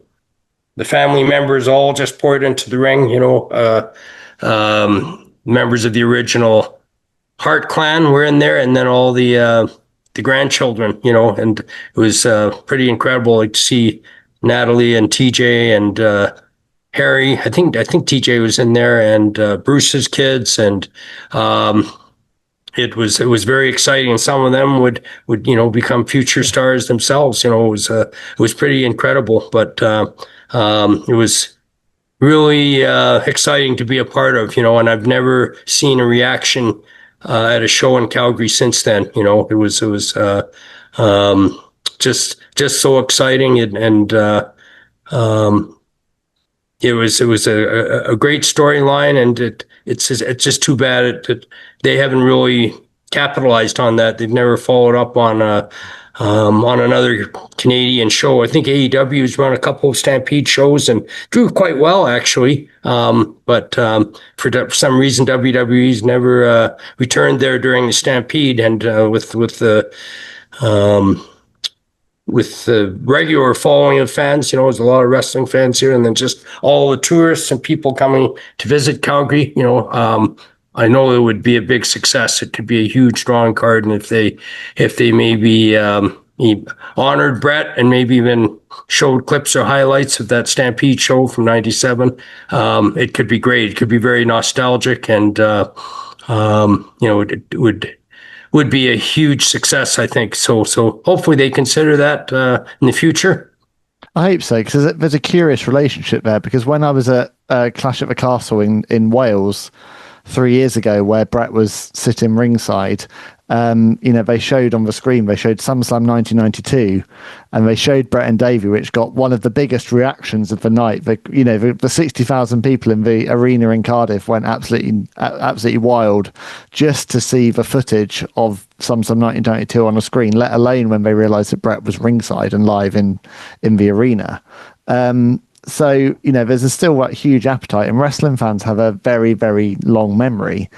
the family members all just poured into the ring, members of the original Hart clan were in there, and then all the grandchildren, and it was pretty incredible to see Natalie and TJ and Harry. I think TJ was in there, and Bruce's kids, and it was very exciting. Some of them would become future stars themselves. It was pretty incredible, but it was really exciting to be a part of. And I've never seen a reaction at a show in Calgary since then. It was just so exciting, and it was a great storyline, and it's just too bad that they haven't really capitalized on that. They've never followed up on another Canadian show. I think AEW's run a couple of Stampede shows and drew quite well, actually. But for some reason, WWE's never returned there during the Stampede, and with the regular following of fans, there's a lot of wrestling fans here, and then just all the tourists and people coming to visit Calgary, I know it would be a big success. It could be a huge drawing card, and if they maybe honored Bret and maybe even showed clips or highlights of that Stampede show from '97, it could be great. It could be very nostalgic, and it would be a huge success, I think. So hopefully they consider that in the future. I hope so, because there's a curious relationship there. Because when I was at Clash at the Castle in Wales 3 years ago, where Bret was sitting ringside, they showed on the screen, they showed SummerSlam 1992, and they showed Bret and Davey, which got one of the biggest reactions of the night. The 60,000 people in the arena in Cardiff went absolutely wild just to see the footage of SummerSlam 1992 on the screen, let alone when they realised that Bret was ringside and live in the arena. So, there's still that huge appetite, and wrestling fans have a very, very long memory.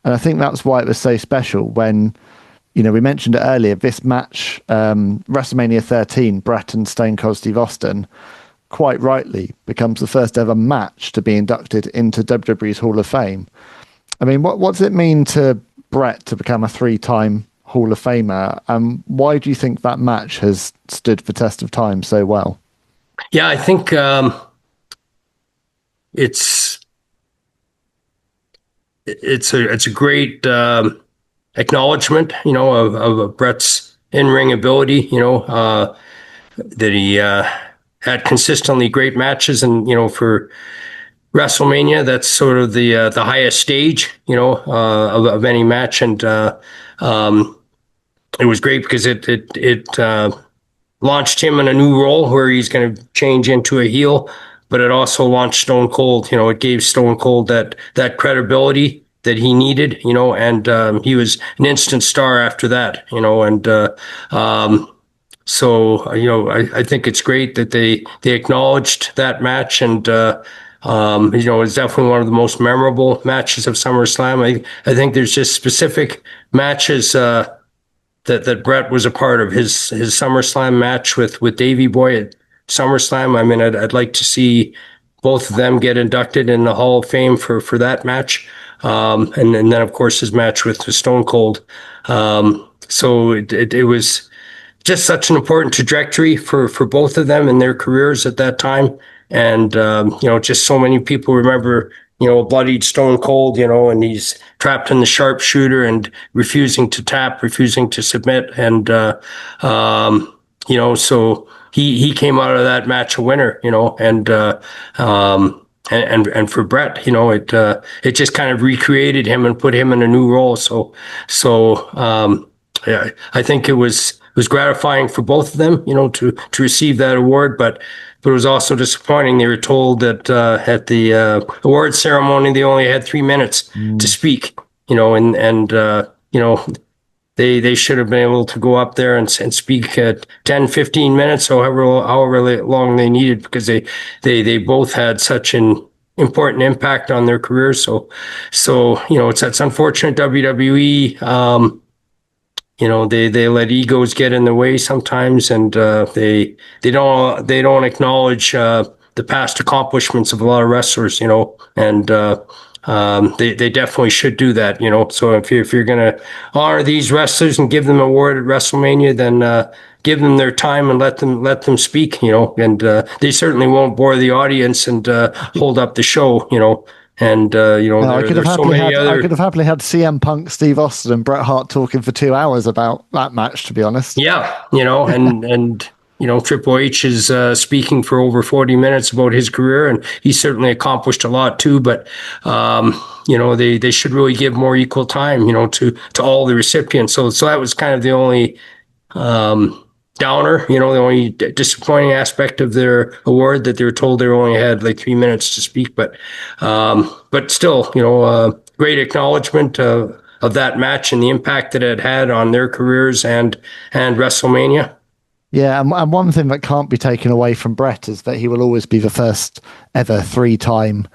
And I think that's why it was so special when, we mentioned it earlier, this match, WrestleMania 13, Bret and Stone Cold Steve Austin, quite rightly becomes the first ever match to be inducted into WWE's Hall of Fame. I mean, what does it mean to Bret to become a 3-time Hall of Famer? And why do you think that match has stood the test of time so well? Yeah, I think it's a great acknowledgement, of Bret's in-ring ability, that he had consistently great matches, and for WrestleMania, that's sort of the highest stage, of any match, and it was great because it launched him in a new role where he's going to change into a heel, but it also launched Stone Cold. It gave Stone Cold that credibility that he needed, and he was an instant star after that, and so I think it's great that they acknowledged that match, and it's definitely one of the most memorable matches of SummerSlam. I think there's just specific matches that Bret was a part of. His SummerSlam match with Davey Boy at SummerSlam. I mean, I'd like to see both of them get inducted in the Hall of Fame for that match. And then of course his match with Stone Cold. So it was just such an important trajectory for both of them in their careers at that time. And, just so many people remember bloodied stone cold, and he's trapped in the sharpshooter and refusing to tap, refusing to submit. And, so he came out of that match a winner, and for Bret, it just kind of recreated him and put him in a new role. So, yeah, I think it was gratifying for both of them, to receive that award, but it was also disappointing. They were told that at the award ceremony they only had 3 minutes to speak, they should have been able to go up there and speak at 10, 15 minutes, however long they needed, because they both had such an important impact on their careers. So it's unfortunate. WWE, they let egos get in the way sometimes, and they don't acknowledge the past accomplishments of a lot of wrestlers, and they definitely should do that, So if you're gonna honor these wrestlers and give them an award at WrestleMania, then give them their time and let them speak, and they certainly won't bore the audience and hold up the show, And I could have happily had CM Punk, Steve Austin, and Bret Hart talking for 2 hours about that match, to be honest. Yeah, and Triple H is speaking for over 40 minutes about his career, and he's certainly accomplished a lot too. But they should really give more equal time, to all the recipients. So that was kind of the only downer, the only disappointing aspect of their award, that they were told they only had like 3 minutes to speak. But still, great acknowledgement of that match and the impact that it had on their careers and WrestleMania. Yeah, and one thing that can't be taken away from Bret is that he will always be the first ever 3-time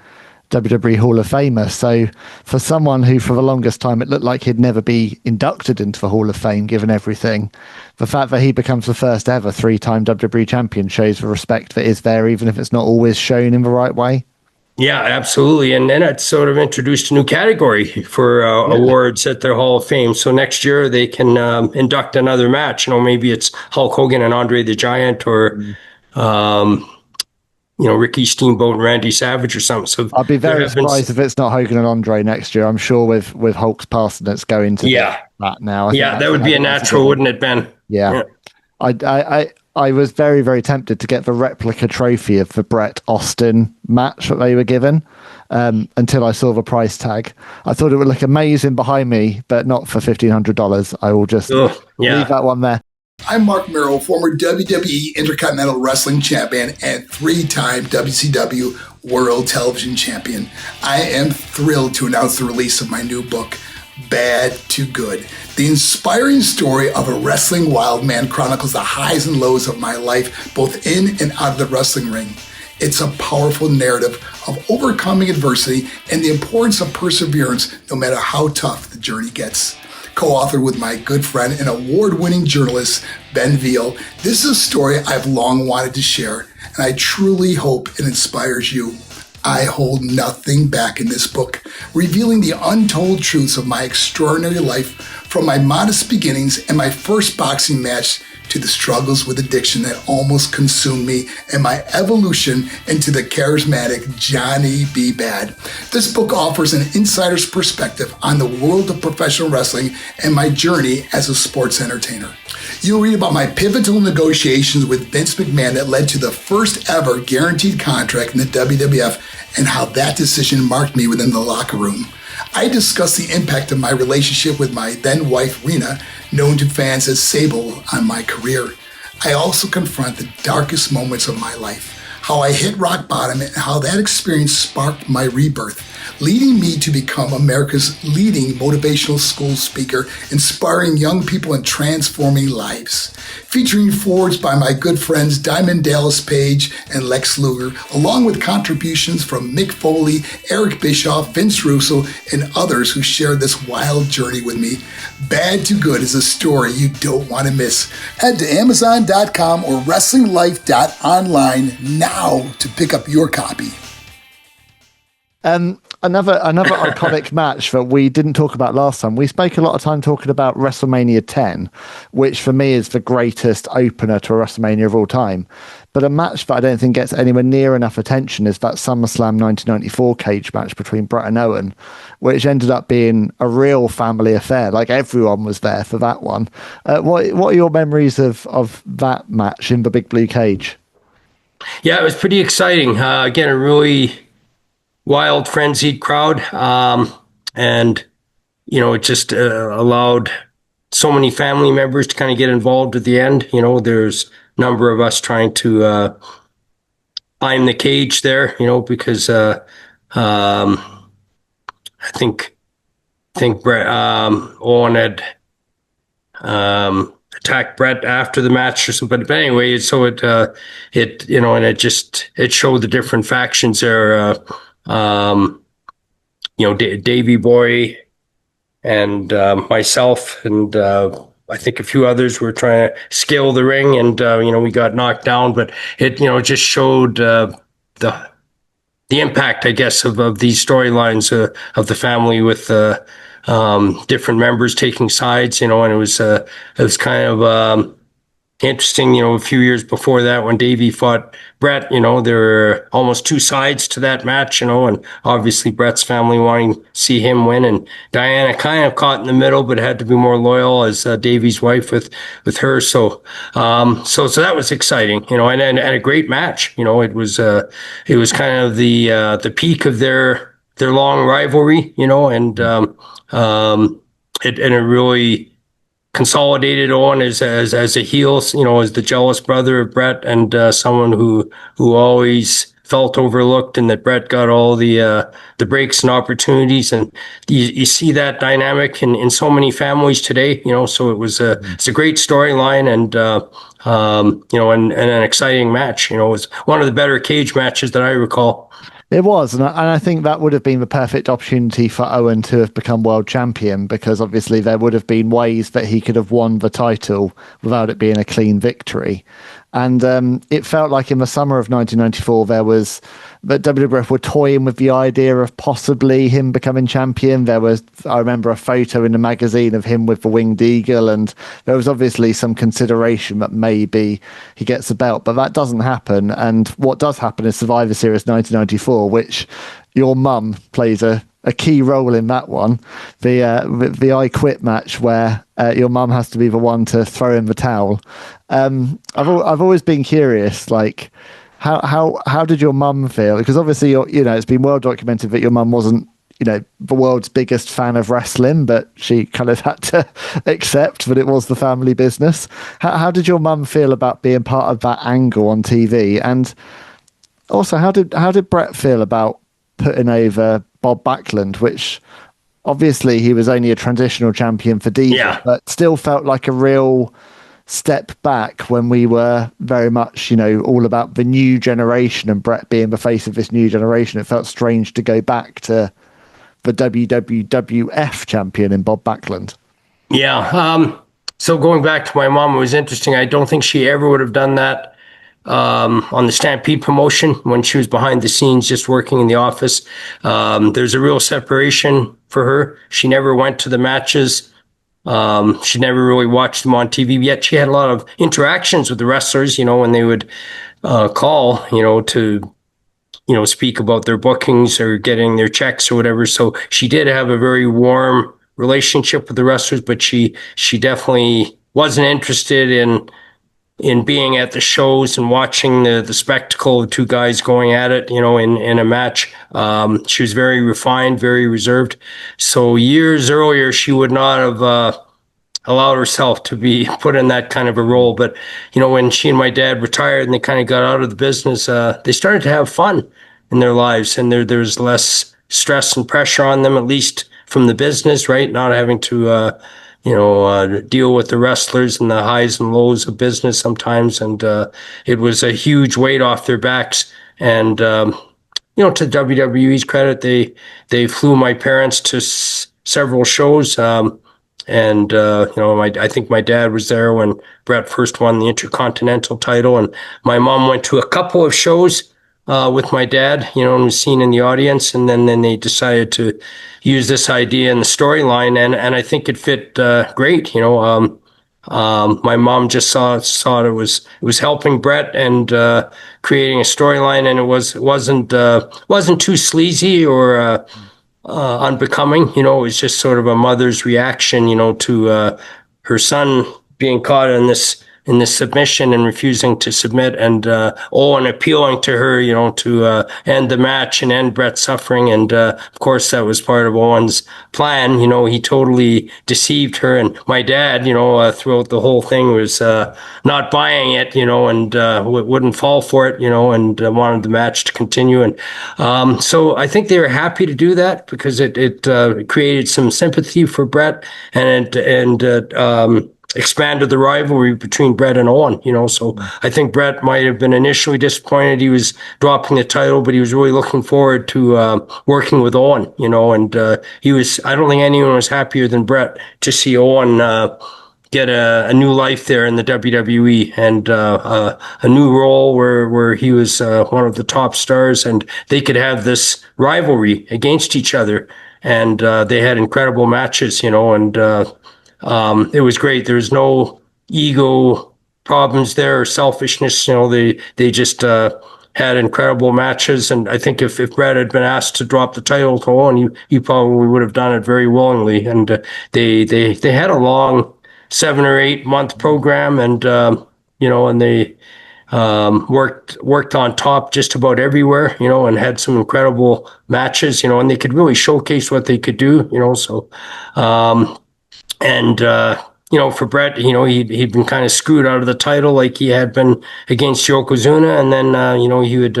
WWE Hall of Famer. So for someone who for the longest time it looked like he'd never be inducted into the Hall of Fame given everything, the fact that he becomes the first ever 3-time WWE champion shows the respect that is there, even if it's not always shown in the right way. Yeah, absolutely. And then it sort of introduced a new category for awards at their Hall of Fame. So next year they can induct another match. Maybe it's Hulk Hogan and Andre the Giant, or Ricky Steamboat and Randy Savage or something. So I'd be very surprised if it's not Hogan and Andre next year. I'm sure with Hulk's passing, it's going to that now. That would be a natural, wouldn't it, Ben? Yeah. I was very, very tempted to get the replica trophy of the Bret Austin match that they were given until I saw the price tag. I thought it would look amazing behind me, but not for $1,500. I will just leave that one there. I'm Marc Mero, former WWE Intercontinental Wrestling Champion and 3-time WCW World Television Champion. I am thrilled to announce the release of my new book, Bad to Good. The inspiring story of a wrestling wild man chronicles the highs and lows of my life, both in and out of the wrestling ring. It's a powerful narrative of overcoming adversity and the importance of perseverance, no matter how tough the journey gets. Co-authored with my good friend and award-winning journalist, Ben Veal, this is a story I've long wanted to share, and I truly hope it inspires you. I hold nothing back in this book, revealing the untold truths of my extraordinary life, from my modest beginnings and my first boxing match to the struggles with addiction that almost consumed me and my evolution into the charismatic Johnny B. Bad. This book offers an insider's perspective on the world of professional wrestling and my journey as a sports entertainer. You'll read about my pivotal negotiations with Vince McMahon that led to the first ever guaranteed contract in the WWF and how that decision marked me within the locker room. I discuss the impact of my relationship with my then wife, Rena, known to fans as Sable, on my career. I also confront the darkest moments of my life, how I hit rock bottom and how that experience sparked my rebirth, leading me to become America's leading motivational school speaker, inspiring young people and transforming lives. Featuring forwards by my good friends Diamond Dallas Page and Lex Luger, along with contributions from Mick Foley, Eric Bischoff, Vince Russo, and others who shared this wild journey with me. Bad to Good is a story you don't want to miss. Head to Amazon.com or WrestlingLife.online now to pick up your copy. Another iconic match that we didn't talk about last time. We spent a lot of time talking about WrestleMania 10, which for me is the greatest opener to a WrestleMania of all time. But a match that I don't think gets anywhere near enough attention is that SummerSlam 1994 cage match between Bret and Owen, which ended up being a real family affair. Like, everyone was there for that one. What are your memories of that match in the big blue cage? Yeah, it was pretty exciting. Again, a really wild, frenzied crowd. And, it just allowed so many family members to kind of get involved at the end. There's a number of us trying to climb the cage there, because I think Bret, Owen had attacked Bret after the match or something. But anyway, so it showed the different factions there. Davey Boy and myself and I think a few others were trying to scale the ring, and we got knocked down. But it just showed the impact, I guess, of these storylines of the family with different members taking sides. And it was kind of interesting. A few years before that, when Davey fought Bret, there were almost two sides to that match, and obviously Bret's family wanting to see him win, and Diana kind of caught in the middle, but had to be more loyal as Davey's wife with her. So that was exciting, and a great match. It was kind of the peak of their long rivalry, and it really consolidated Owen as a heel, as the jealous brother of Bret, and someone who always felt overlooked, and that Bret got all the breaks and opportunities. And you see that dynamic in so many families today, so it's a great storyline, and and an exciting match. It was one of the better cage matches that I recall. It was, and I think that would have been the perfect opportunity for Owen to have become world champion, because obviously there would have been ways that he could have won the title without it being a clean victory. And it felt like in the summer of 1994, that WWF were toying with the idea of possibly him becoming champion. I remember a photo in the magazine of him with the winged eagle, and there was obviously some consideration that maybe he gets a belt, but that doesn't happen. And what does happen is Survivor Series 1994, which your mum plays a key role in that one, the I Quit match, where your mum has to be the one to throw in the towel. I've always been curious, like, how did your mum feel? Because obviously, it's been well documented that your mum wasn't, the world's biggest fan of wrestling, but she kind of had to accept that it was the family business. How did your mum feel about being part of that angle on TV? And also, how did Bret feel about putting over Bob Backlund, which obviously he was only a transitional champion for Diva, but still felt like a real step back when we were very much, all about the new generation and Bret being the face of this new generation. It felt strange to go back to the WWF champion in Bob Backlund. Yeah. So going back to my mom, it was interesting. I don't think she ever would have done that on the Stampede promotion when she was behind the scenes just working in the office. There's a real separation for her. She never went to the matches. She never really watched them on TV, yet she had a lot of interactions with the wrestlers, when they would call, to, speak about their bookings or getting their checks or whatever. So she did have a very warm relationship with the wrestlers, but she definitely wasn't interested in being at the shows and watching the spectacle of two guys going at it, in a match. She was very refined, very reserved. So years earlier, she would not have allowed herself to be put in that kind of a role. But, when she and my dad retired and they kind of got out of the business, they started to have fun in their lives, and there's less stress and pressure on them, at least from the business, right? Not having to, deal with the wrestlers and the highs and lows of business sometimes. And it was a huge weight off their backs. And, to WWE's credit, they flew my parents to several shows. I think my dad was there when Bret first won the Intercontinental title. And my mom went to a couple of shows with my dad, and was seen in the audience. And then they decided to use this idea in the storyline. And I think it fit great. My mom just saw it was helping Bret and creating a storyline, and wasn't too sleazy or unbecoming. It was just sort of a mother's reaction, to her son being caught in this submission and refusing to submit, and Owen appealing to her, to end the match and end Bret's suffering. And of course, that was part of Owen's plan. He totally deceived her, and my dad, throughout the whole thing was not buying it, and wouldn't fall for it, and wanted the match to continue. And so I think they were happy to do that because it created some sympathy for Bret, and expanded the rivalry between Bret and Owen, so I think Bret might have been initially disappointed he was dropping the title, but he was really looking forward to working with Owen, and I don't think anyone was happier than Bret to see Owen get a new life there in the WWE, and a new role where he was one of the top stars, and they could have this rivalry against each other, and they had incredible matches, and it was great. There was no ego problems there or selfishness. They just had incredible matches. And I think if Bret had been asked to drop the title to Owen, he probably would have done it very willingly. And they had a long 7 or 8 month program, and and they worked on top just about everywhere, and had some incredible matches, and they could really showcase what they could do, so. And for Bret, he'd been kind of screwed out of the title like he had been against Yokozuna, and then he would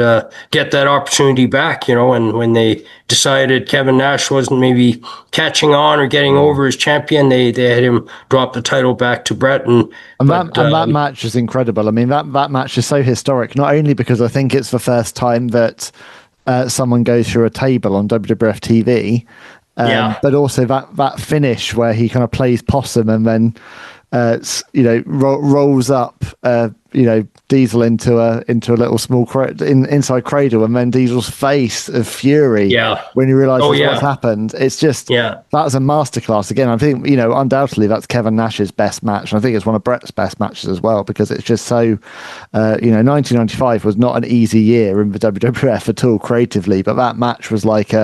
get that opportunity back, and when they decided Kevin Nash wasn't maybe catching on or getting over as champion, they had him drop the title back to Bret, that match is incredible. I mean, that match is so historic, not only because I think it's the first time that someone goes through a table on WWF TV. But also that finish where he kind of plays possum and then rolls up Diesel into a little small inside cradle, and then Diesel's face of fury when he realizes what's happened. It's just that was a masterclass. Again, I think undoubtedly that's Kevin Nash's best match, and I think it's one of Bret's best matches as well, because it's just so 1995 was not an easy year in the WWF at all creatively, but that match was like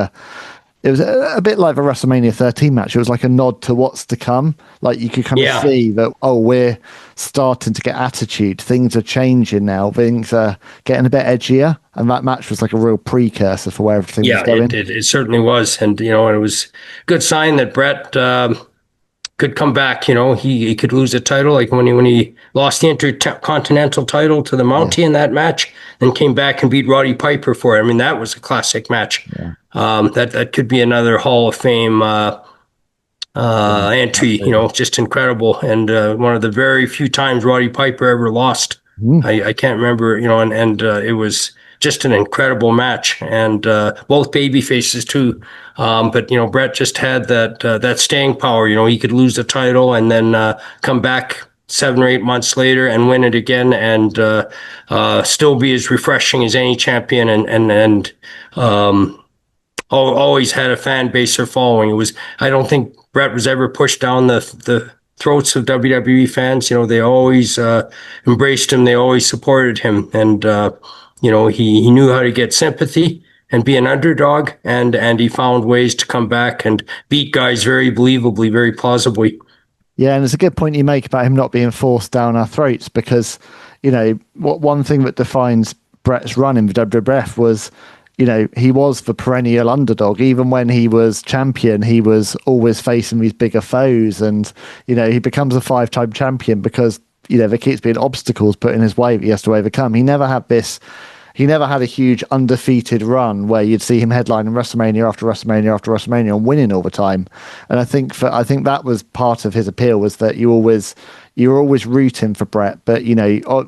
it was a bit like the WrestleMania 13 match. It was like a nod to what's to come. Like you could kind of see that, we're starting to get attitude. Things are changing now. Things are getting a bit edgier. And that match was like a real precursor for where everything was going. It certainly was. And, it was a good sign that Bret could come back. He could lose a title, like when he lost the Intercontinental title to the Mountie in that match, then came back and beat Roddy Piper for it. I mean, that was a classic match. Yeah. That could be another Hall of Fame entry. Just incredible, and one of the very few times Roddy Piper ever lost. I can't remember. And it was just an incredible match, and both baby faces too. But Bret just had that staying power. He could lose the title and then come back 7 or 8 months later and win it again, and still be as refreshing as any champion, and always had a fan base or following. I don't think Bret was ever pushed down the throats of WWE fans. They always embraced him. They always supported him, and he knew how to get sympathy and be an underdog, and he found ways to come back and beat guys very believably, very plausibly. Yeah, and it's a good point you make about him not being forced down our throats, because one thing that defines Bret's run in the WWF was, he was the perennial underdog. Even when he was champion, he was always facing these bigger foes, and he becomes a 5-time champion because there keeps being obstacles put in his way that he has to overcome. He never had a huge undefeated run where you'd see him headlining WrestleMania after WrestleMania after WrestleMania and winning all the time. And I think that was part of his appeal, was that you were always rooting for Bret, but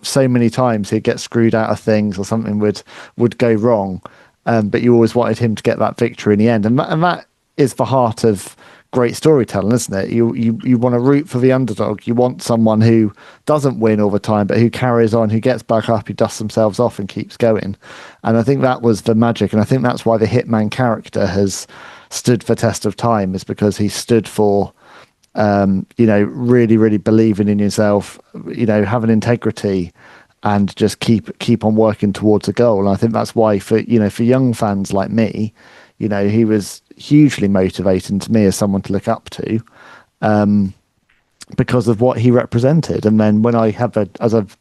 so many times he'd get screwed out of things or something would go wrong. But you always wanted him to get that victory in the end. And that is the heart of great storytelling, isn't it? You want to root for the underdog. You want someone who doesn't win all the time, but who carries on, who gets back up, who dusts themselves off and keeps going. And I think that was the magic. And I think that's why the Hitman character has stood the test of time, is because he stood for, really, really believing in yourself, having integrity, and just keep on working towards a goal. And I think that's why for young fans like me, he was hugely motivating to me as someone to look up to, because of what he represented. And then when I have as I've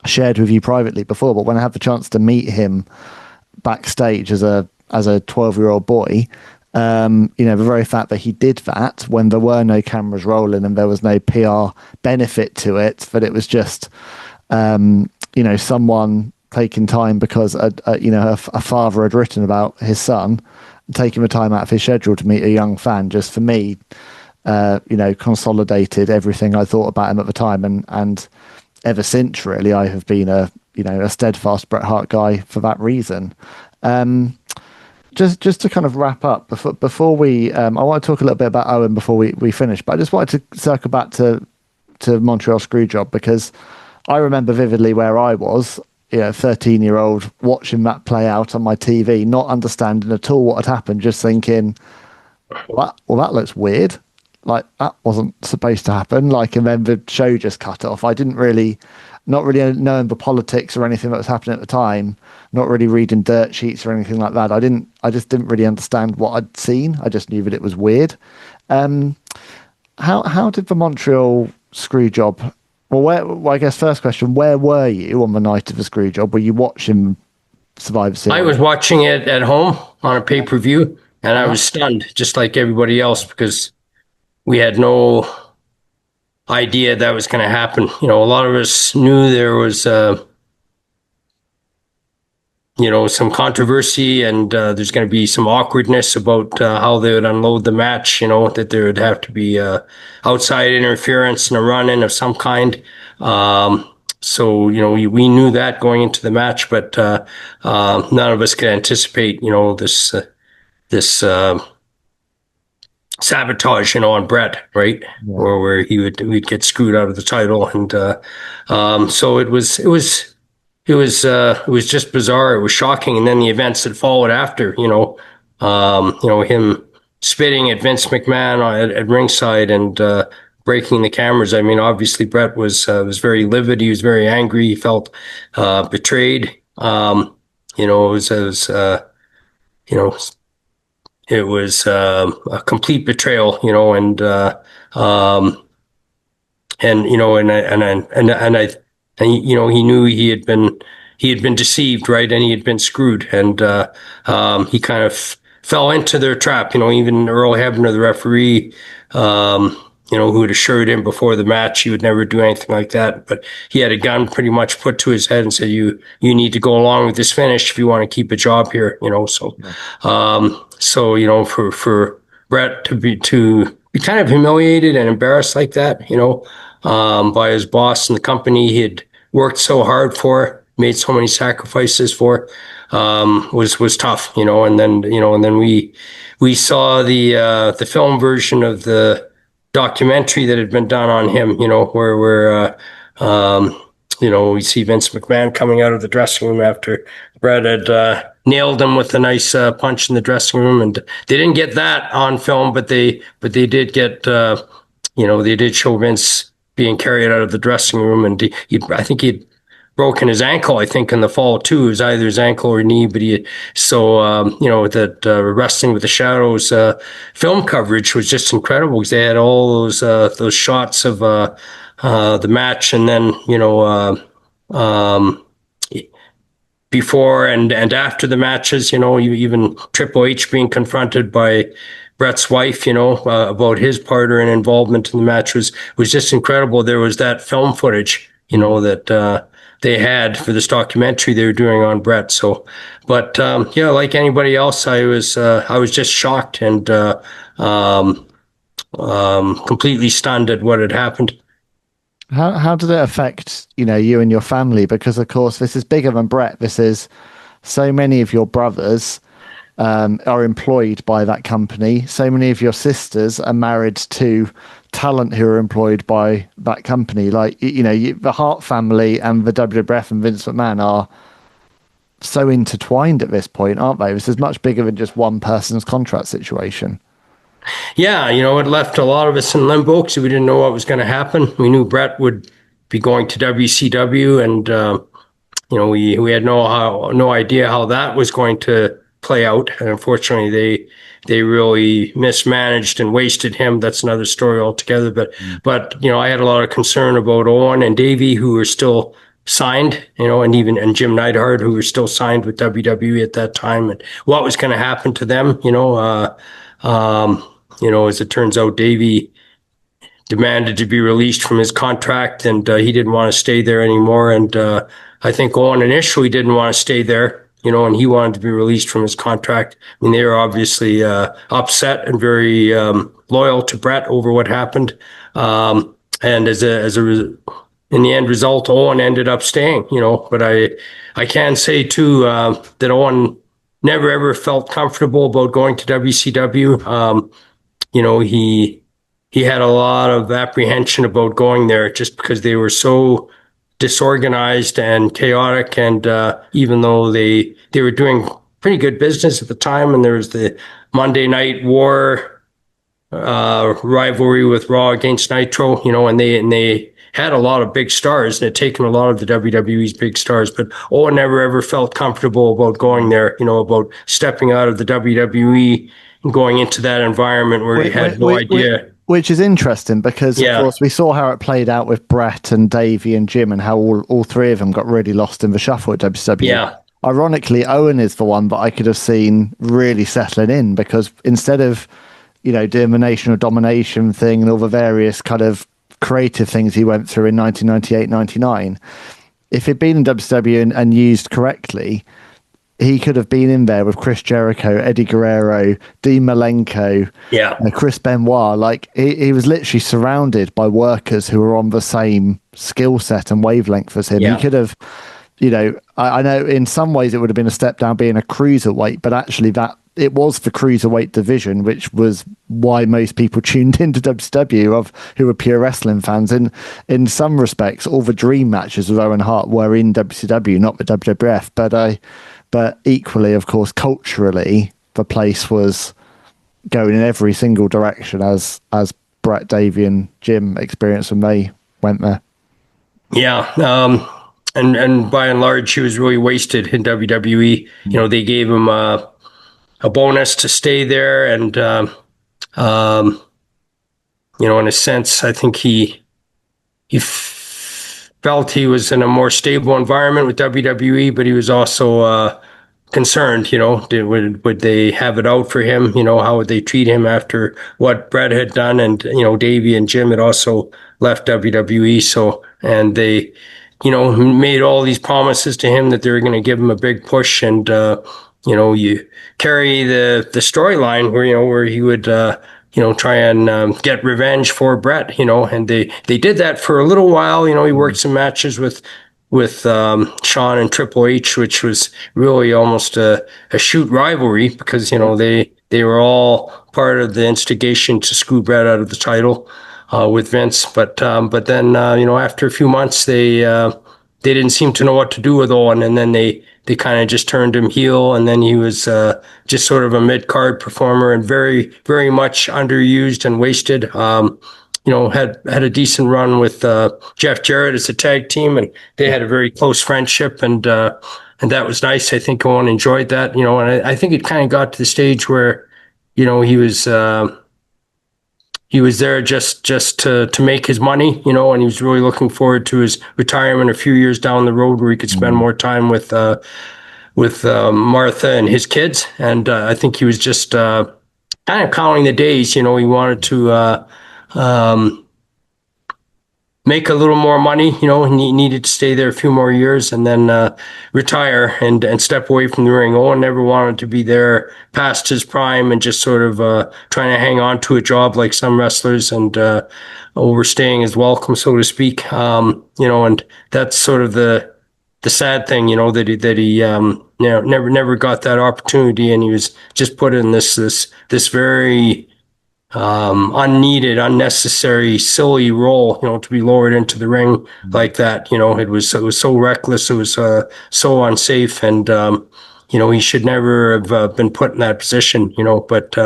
shared with you privately before, but when I had the chance to meet him backstage as a 12-year-old boy, the very fact that he did that when there were no cameras rolling and there was no PR benefit to it, that it was just, someone taking time because a father had written about his son, taking the time out of his schedule to meet a young fan, just for me, consolidated everything I thought about him at the time. And ever since, really, I have been a steadfast Bret Hart guy for that reason. Just to kind of wrap up before we, I want to talk a little bit about Owen before we finish, but I just wanted to circle back to Montreal Screwjob, because I remember vividly where I was, 13-year-old, watching that play out on my TV, not understanding at all what had happened, just thinking, well, that looks weird. Like, that wasn't supposed to happen. Like, and then the show just cut off. I didn't really, not really knowing the politics or anything that was happening at the time, not really reading dirt sheets or anything like that. I just didn't really understand what I'd seen. I just knew that it was weird. How did the Montreal Screwjob? Well, I guess first question, where were you on the night of the Screwjob? Were you watching Survivor Series? I was watching it at home on a pay-per-view, and I was stunned, just like everybody else, because we had no idea that was going to happen. A lot of us knew there was, some controversy, and there's going to be some awkwardness about how they would unload the match, that there would have to be outside interference and a run-in of some kind. So, we knew that going into the match, but none of us could anticipate, this sabotage, on Bret, right? Yeah. Or where we'd get screwed out of the title. And so it was just bizarre. It was shocking. And then the events that followed after, him spitting at Vince McMahon at ringside and breaking the cameras. I mean, obviously Bret was very livid. He was very angry. He felt betrayed. It was a complete betrayal, and he knew he had been deceived, right? And he had been screwed, and he kind of fell into their trap. Even Earl Hebner, the referee, who had assured him before the match he would never do anything like that, but he had a gun pretty much put to his head and said, you need to go along with this finish if you want to keep a job here, so for Bret to be kind of humiliated and embarrassed like that, by his boss and the company he had worked so hard for, made so many sacrifices for, was tough, and then we saw the film version of the documentary that had been done on him, where we see Vince McMahon coming out of the dressing room after Bret had nailed him with a nice punch in the dressing room, and they didn't get that on film, but they did get they did show Vince being carried out of the dressing room, and I think he'd broken his ankle, I think, in the fall too. It was either his ankle or knee, but Wrestling with the Shadows film coverage was just incredible, because they had all those shots of the match, and then before and after the matches, even Triple H being confronted by Bret's wife, about his part or an involvement in the match was just incredible. There was that film footage, that they had for this documentary they were doing on Bret. So, but like anybody else, I was just shocked and completely stunned at what had happened. How did it affect you and your family? Because of course this is bigger than Bret. This is so many of your brothers. are employed by that company. So many of your sisters are married to talent who are employed by that company. Like, the Hart family and the WWF and Vince McMahon are so intertwined at this point, aren't they? This is much bigger than just one person's contract situation. Yeah, it left a lot of us in limbo because we didn't know what was going to happen. We knew Bret would be going to WCW, and we had no idea how that was going to play out. And unfortunately, they really mismanaged and wasted him. That's another story altogether. But I had a lot of concern about Owen and Davey, who were still signed, and Jim Neidhart, who were still signed with WWE at that time, and what was going to happen to them. As it turns out, Davey demanded to be released from his contract, and he didn't want to stay there anymore. And I think Owen initially didn't want to stay there, and he wanted to be released from his contract. I mean, they were obviously upset and very loyal to Bret over what happened. And in the end result, Owen ended up staying, But I can say too that Owen never ever felt comfortable about going to WCW. He had a lot of apprehension about going there just because they were so disorganized and chaotic. And even though they were doing pretty good business at the time, and there was the Monday Night War rivalry with Raw against Nitro, and they had a lot of big stars and had taken a lot of the WWE's big stars, but Owen never ever felt comfortable about going there, about stepping out of the WWE and going into that environment where he had no idea. Which is interesting because, of course, we saw how it played out with Bret and Davey and Jim and how all three of them got really lost in the shuffle at WCW. Yeah. Ironically, Owen is the one that I could have seen really settling in, because instead of, doing the Nation of Domination thing and all the various kind of creative things he went through in 1998-99, if he'd been in WCW and used correctly, he could have been in there with Chris Jericho, Eddie Guerrero, Dean Malenko, Chris Benoit. Like, he was literally surrounded by workers who were on the same skill set and wavelength as him. He could have, I know in some ways it would have been a step down being a cruiserweight, but actually it was the cruiserweight division, which was why most people tuned into WCW who were pure wrestling fans. In some respects, all the dream matches with Owen Hart were in WCW, not the WWF. But equally, of course, culturally, the place was going in every single direction as Bret, Davey, and Jim experienced when they went there. Yeah. And by and large, he was really wasted in WWE. They gave him a bonus to stay there. And, in a sense, I think he felt he was in a more stable environment with WWE, but he was also concerned, would they have it out for him? How would they treat him after what Bret had done? And, Davey and Jim had also left WWE. So, and they, made all these promises to him that they were going to give him a big push. And, you carry the storyline where he would, try and get revenge for Bret, and they did that for a little while. He worked some matches with Shawn and Triple H, which was really almost a shoot rivalry because, they were all part of the instigation to screw Bret out of the title with Vince. But then, after a few months, they didn't seem to know what to do with Owen, and then they kind of just turned him heel, and then he was just sort of a mid-card performer and very, very much underused and wasted. Had a decent run with Jeff Jarrett as a tag team, and they had a very close friendship, and that was nice. I think Owen enjoyed that, and I think it kind of got to the stage where, he was there just to make his money, and he was really looking forward to his retirement a few years down the road where he could spend more time with Martha and his kids. And I think he was just kind of counting the days. He wanted to make a little more money, and he needed to stay there a few more years and then retire and step away from the ring. Owen never wanted to be there past his prime and just sort of trying to hang on to a job like some wrestlers and overstaying his welcome, so to speak. And that's sort of the the sad thing, that he never got that opportunity, and he was just put in this very unneeded, unnecessary, silly role, to be lowered into the ring like that. It was so reckless. It was so unsafe, and he should never have been put in that position. But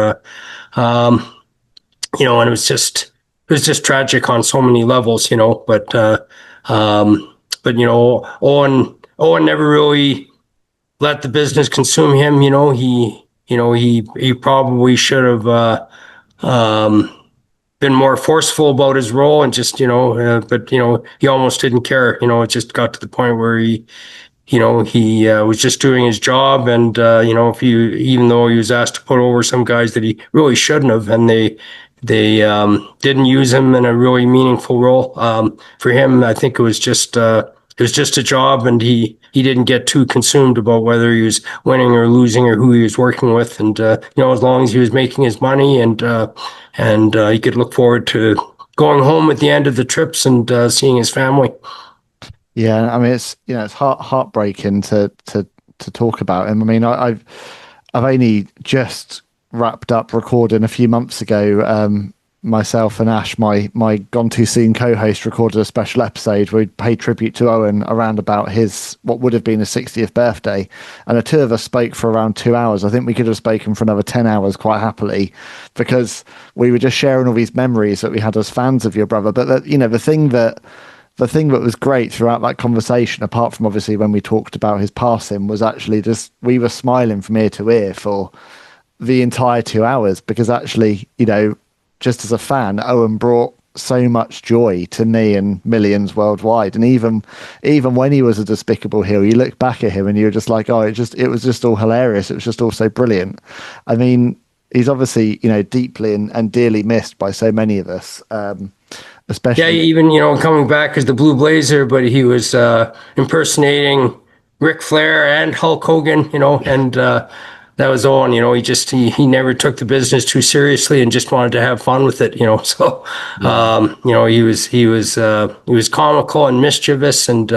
and it was just tragic on so many levels. But Owen never really let the business consume him. He probably should have been more forceful about his role, and just but he almost didn't care. It just got to the point where he was just doing his job, and even though he was asked to put over some guys that he really shouldn't have, and they didn't use him in a really meaningful role. For him, I think it was just a job, and he didn't get too consumed about whether he was winning or losing or who he was working with. And as long as he was making his money, and he could look forward to going home at the end of the trips and seeing his family. Yeah, I mean, it's heartbreaking to talk about him. I mean, I've only just wrapped up recording a few months ago. Myself and Ash, my Gone Too Soon co-host, recorded a special episode where we paid tribute to Owen around about his what would have been his 60th birthday, and the two of us spoke for around 2 hours. I think we could have spoken for another 10 hours quite happily, because we were just sharing all these memories that we had as fans of your brother. But the thing that was great throughout that conversation, apart from obviously when we talked about his passing, was actually just we were smiling from ear to ear for the entire 2 hours, because actually, just as a fan, Owen brought so much joy to me and millions worldwide. And even when he was a despicable heel, you look back at him and you're just like, oh, it was just all hilarious. It was just all so brilliant. I mean, he's obviously, deeply and dearly missed by so many of us. Especially, yeah, even coming back as the Blue Blazer, but he was impersonating Ric Flair and Hulk Hogan, and that was Owen. He never took the business too seriously and just wanted to have fun with it. So he was comical and mischievous, and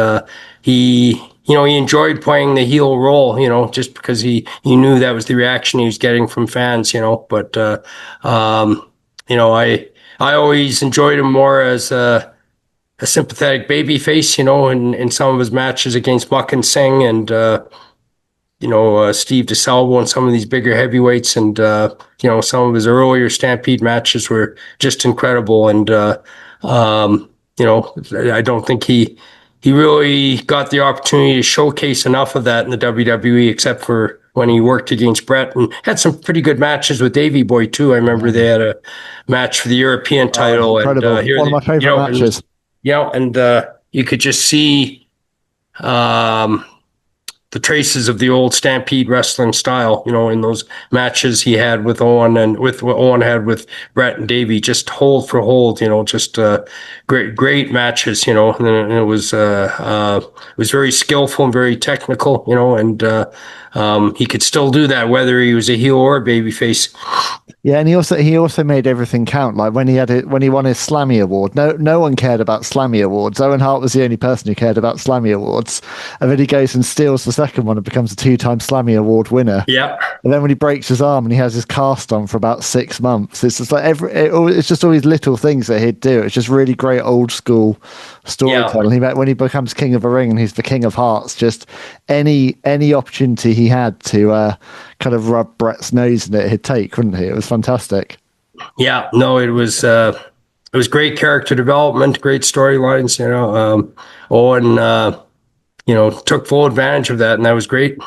he enjoyed playing the heel role, just because he knew that was the reaction he was getting from fans. But I always enjoyed him more as a sympathetic baby face, in some of his matches against Muck and Singh, and Steve DeSalvo and some of these bigger heavyweights, and some of his earlier Stampede matches were just incredible. And I don't think he really got the opportunity to showcase enough of that in the WWE, except for when he worked against Bret, and had some pretty good matches with Davey Boy too. I remember they had a match for the European title. Incredible. And one of my favorite matches. And you could just see the traces of the old Stampede wrestling style, in those matches he had with Owen, and with what Owen had with Bret and Davey, just hold for hold, just great matches, and it was very skillful and very technical, and he could still do that whether he was a heel or a babyface. Yeah, and he also made everything count. Like when he won his Slammy Award, no one cared about Slammy Awards. Owen Hart was the only person who cared about Slammy Awards, and then he goes and steals the second one and becomes a 2-time Slammy Award winner. Yeah, and then when he breaks his arm and he has his cast on for about 6 months, it's just like it's just all these little things that he'd do. It's just really great old school storytelling. Yeah. When he becomes King of the Ring and he's the King of Hearts, just any opportunity he had to kind of rub Bret's nose in it, he'd take, wouldn't he? It was fantastic. Yeah, no, it was great character development, great storylines. Owen, took full advantage of that, and that was great.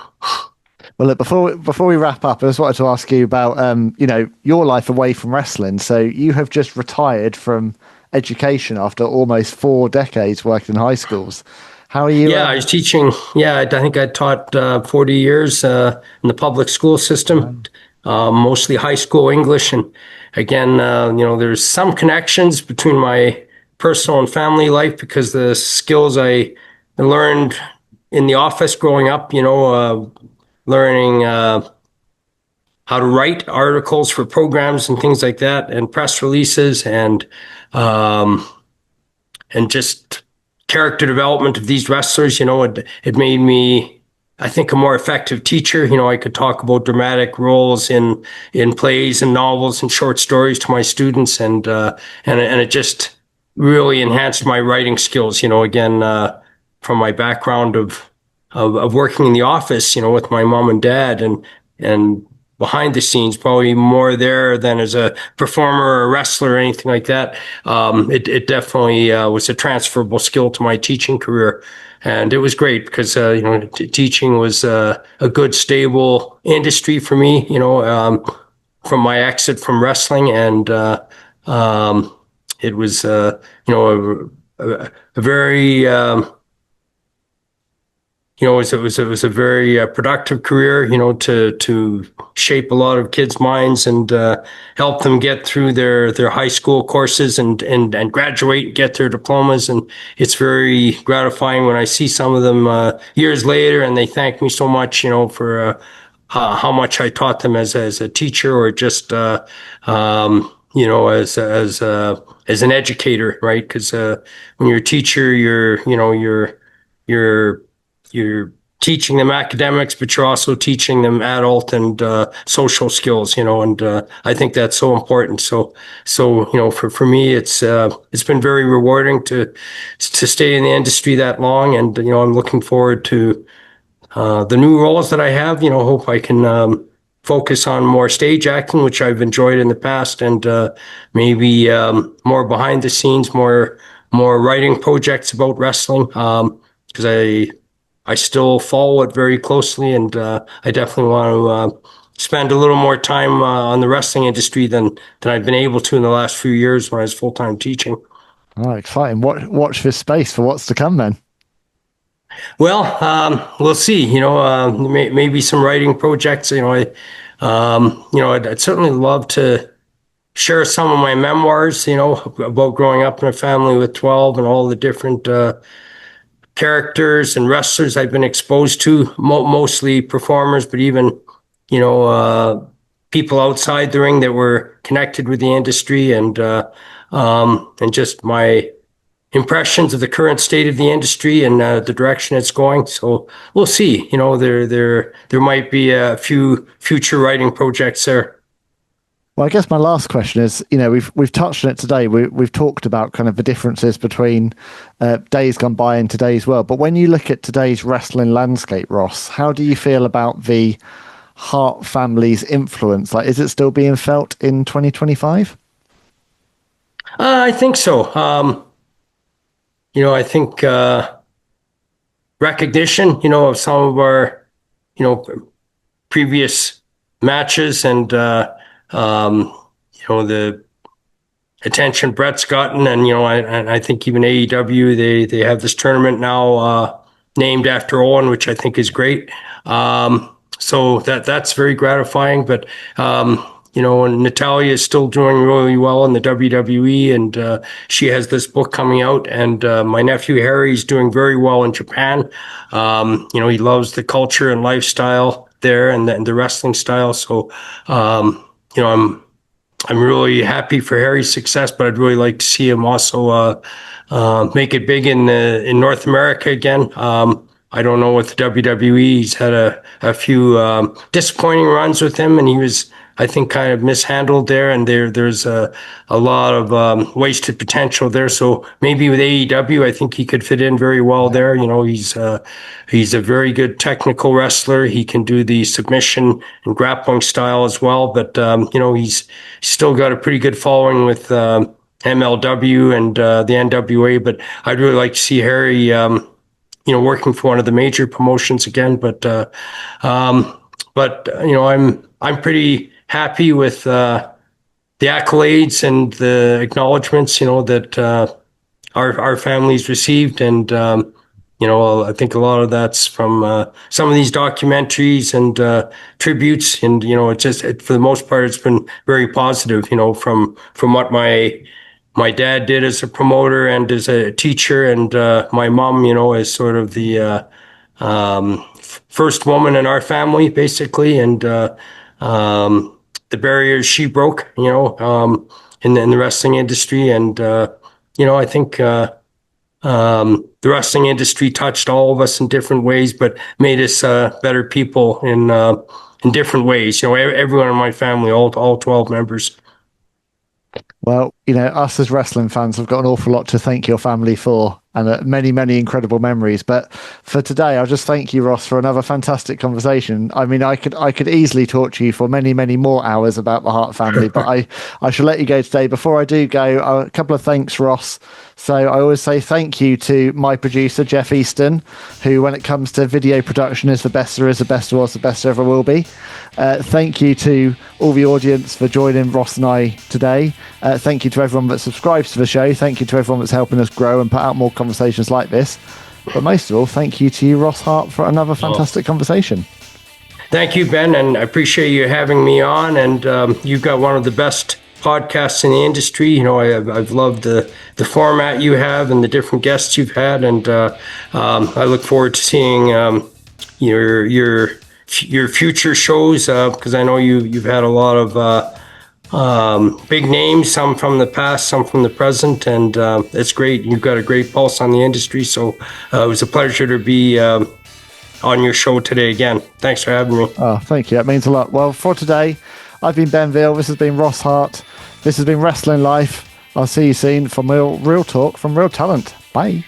Well, look, before we wrap up, I just wanted to ask you about your life away from wrestling. So you have just retired from education after almost 4 decades working in high schools. How are you? Yeah, I was teaching. Yeah, I think I taught 40 years in the public school system, mostly high school English. And again, there's some connections between my personal and family life, because the skills I learned in the office growing up, learning how to write articles for programs and things like that, and press releases, and just character development of these wrestlers. It made me, I think, a more effective teacher. I could talk about dramatic roles in plays and novels and short stories to my students, and it just really enhanced my writing skills. Again, from my background of working in the office, with my mom and dad, and behind the scenes, probably more there than as a performer or a wrestler or anything like that. It definitely was a transferable skill to my teaching career. And it was great because, teaching was a good, stable industry for me, from my exit from wrestling. And it was, a very, it was a very productive career, to shape a lot of kids' minds and help them get through their high school courses and graduate, get their diplomas. And it's very gratifying when I see some of them years later, and they thank me so much, for how much I taught them as a teacher, or just as an educator, right? Because when you're a teacher, you're teaching them academics, but you're also teaching them adult and social skills, and I think that's so important. So for me, it's been very rewarding to stay in the industry that long, and I'm looking forward to the new roles that I have. Hope I can focus on more stage acting, which I've enjoyed in the past, and maybe more behind the scenes, more writing projects about wrestling, because I still follow it very closely, and I definitely want to spend a little more time on the wrestling industry than I've been able to in the last few years when I was full-time teaching. Oh, exciting. Watch this space for what's to come then. Well, we'll see. Maybe some writing projects. I'd certainly love to share some of my memoirs, about growing up in a family with 12 and all the different characters and wrestlers I've been exposed to, mostly performers, but even, people outside the ring that were connected with the industry, and just my impressions of the current state of the industry and the direction it's going. So we'll see. There might be a few future writing projects there. Well, I guess my last question is, we've touched on it today. We've talked about kind of the differences between days gone by and today's world. But when you look at today's wrestling landscape, Ross, how do you feel about the Hart family's influence? Like, is it still being felt in 2025? I think so. I think recognition, of some of our, previous matches, and the attention Bret's gotten, and I think even AEW, they have this tournament now named after Owen, which I think is great. So that's very gratifying. But and Natalya is still doing really well in the WWE, and she has this book coming out. And my nephew Harry's doing very well in Japan. He loves the culture and lifestyle there, and the wrestling style. So I'm really happy for Harry's success, but I'd really like to see him also make it big in North America again. I don't know with the WWE. He's had a few disappointing runs with him, and he was, I think, kind of mishandled there, and there's a lot of wasted potential there. So maybe with AEW, I think he could fit in very well there. He's a very good technical wrestler. He can do the submission and grappling style as well, but he's still got a pretty good following with MLW and the NWA. But I'd really like to see Harry, working for one of the major promotions again. But I'm pretty happy with the accolades and the acknowledgments, that our family's received. And, I think a lot of that's from some of these documentaries and tributes. And, for the most part, it's been very positive, from what my dad did as a promoter and as a teacher, and my mom, as sort of the first woman in our family, basically. And the barriers she broke, in the wrestling industry. And, I think the wrestling industry touched all of us in different ways, but made us better people in different ways. Everyone in my family, all 12 members. Well, us as wrestling fans have got an awful lot to thank your family for, and many, many incredible memories. But for today, I'll just thank you, Ross, for another fantastic conversation. I mean, I could easily talk to you for many, many more hours about the Hart family, but I shall let you go today. Before I do go, a couple of thanks, Ross. So I always say thank you to my producer, Jeff Easton, who, when it comes to video production, is the best there is, the best there was, the best there ever will be. Thank you to all the audience for joining Ross and I today. Thank you to everyone that subscribes to the show. Thank you to everyone that's helping us grow and put out more conversations like this. But most of all, thank you to you, Ross Hart, for another fantastic conversation. Thank you, Ben, and I appreciate you having me on. And you've got one of the best podcasts in the industry. I've loved the format you have and the different guests you've had, and I look forward to seeing your future shows, because I know you've had a lot of big names, some from the past, some from the present, and it's great. You've got a great pulse on the industry, so it was a pleasure to be on your show today again. Thanks for having me. Oh, thank you. That means a lot. Well, for today, I've been Ben Veal. This has been Ross Hart. This has been Wrestling Life. I'll see you soon for real talk from real talent. Bye.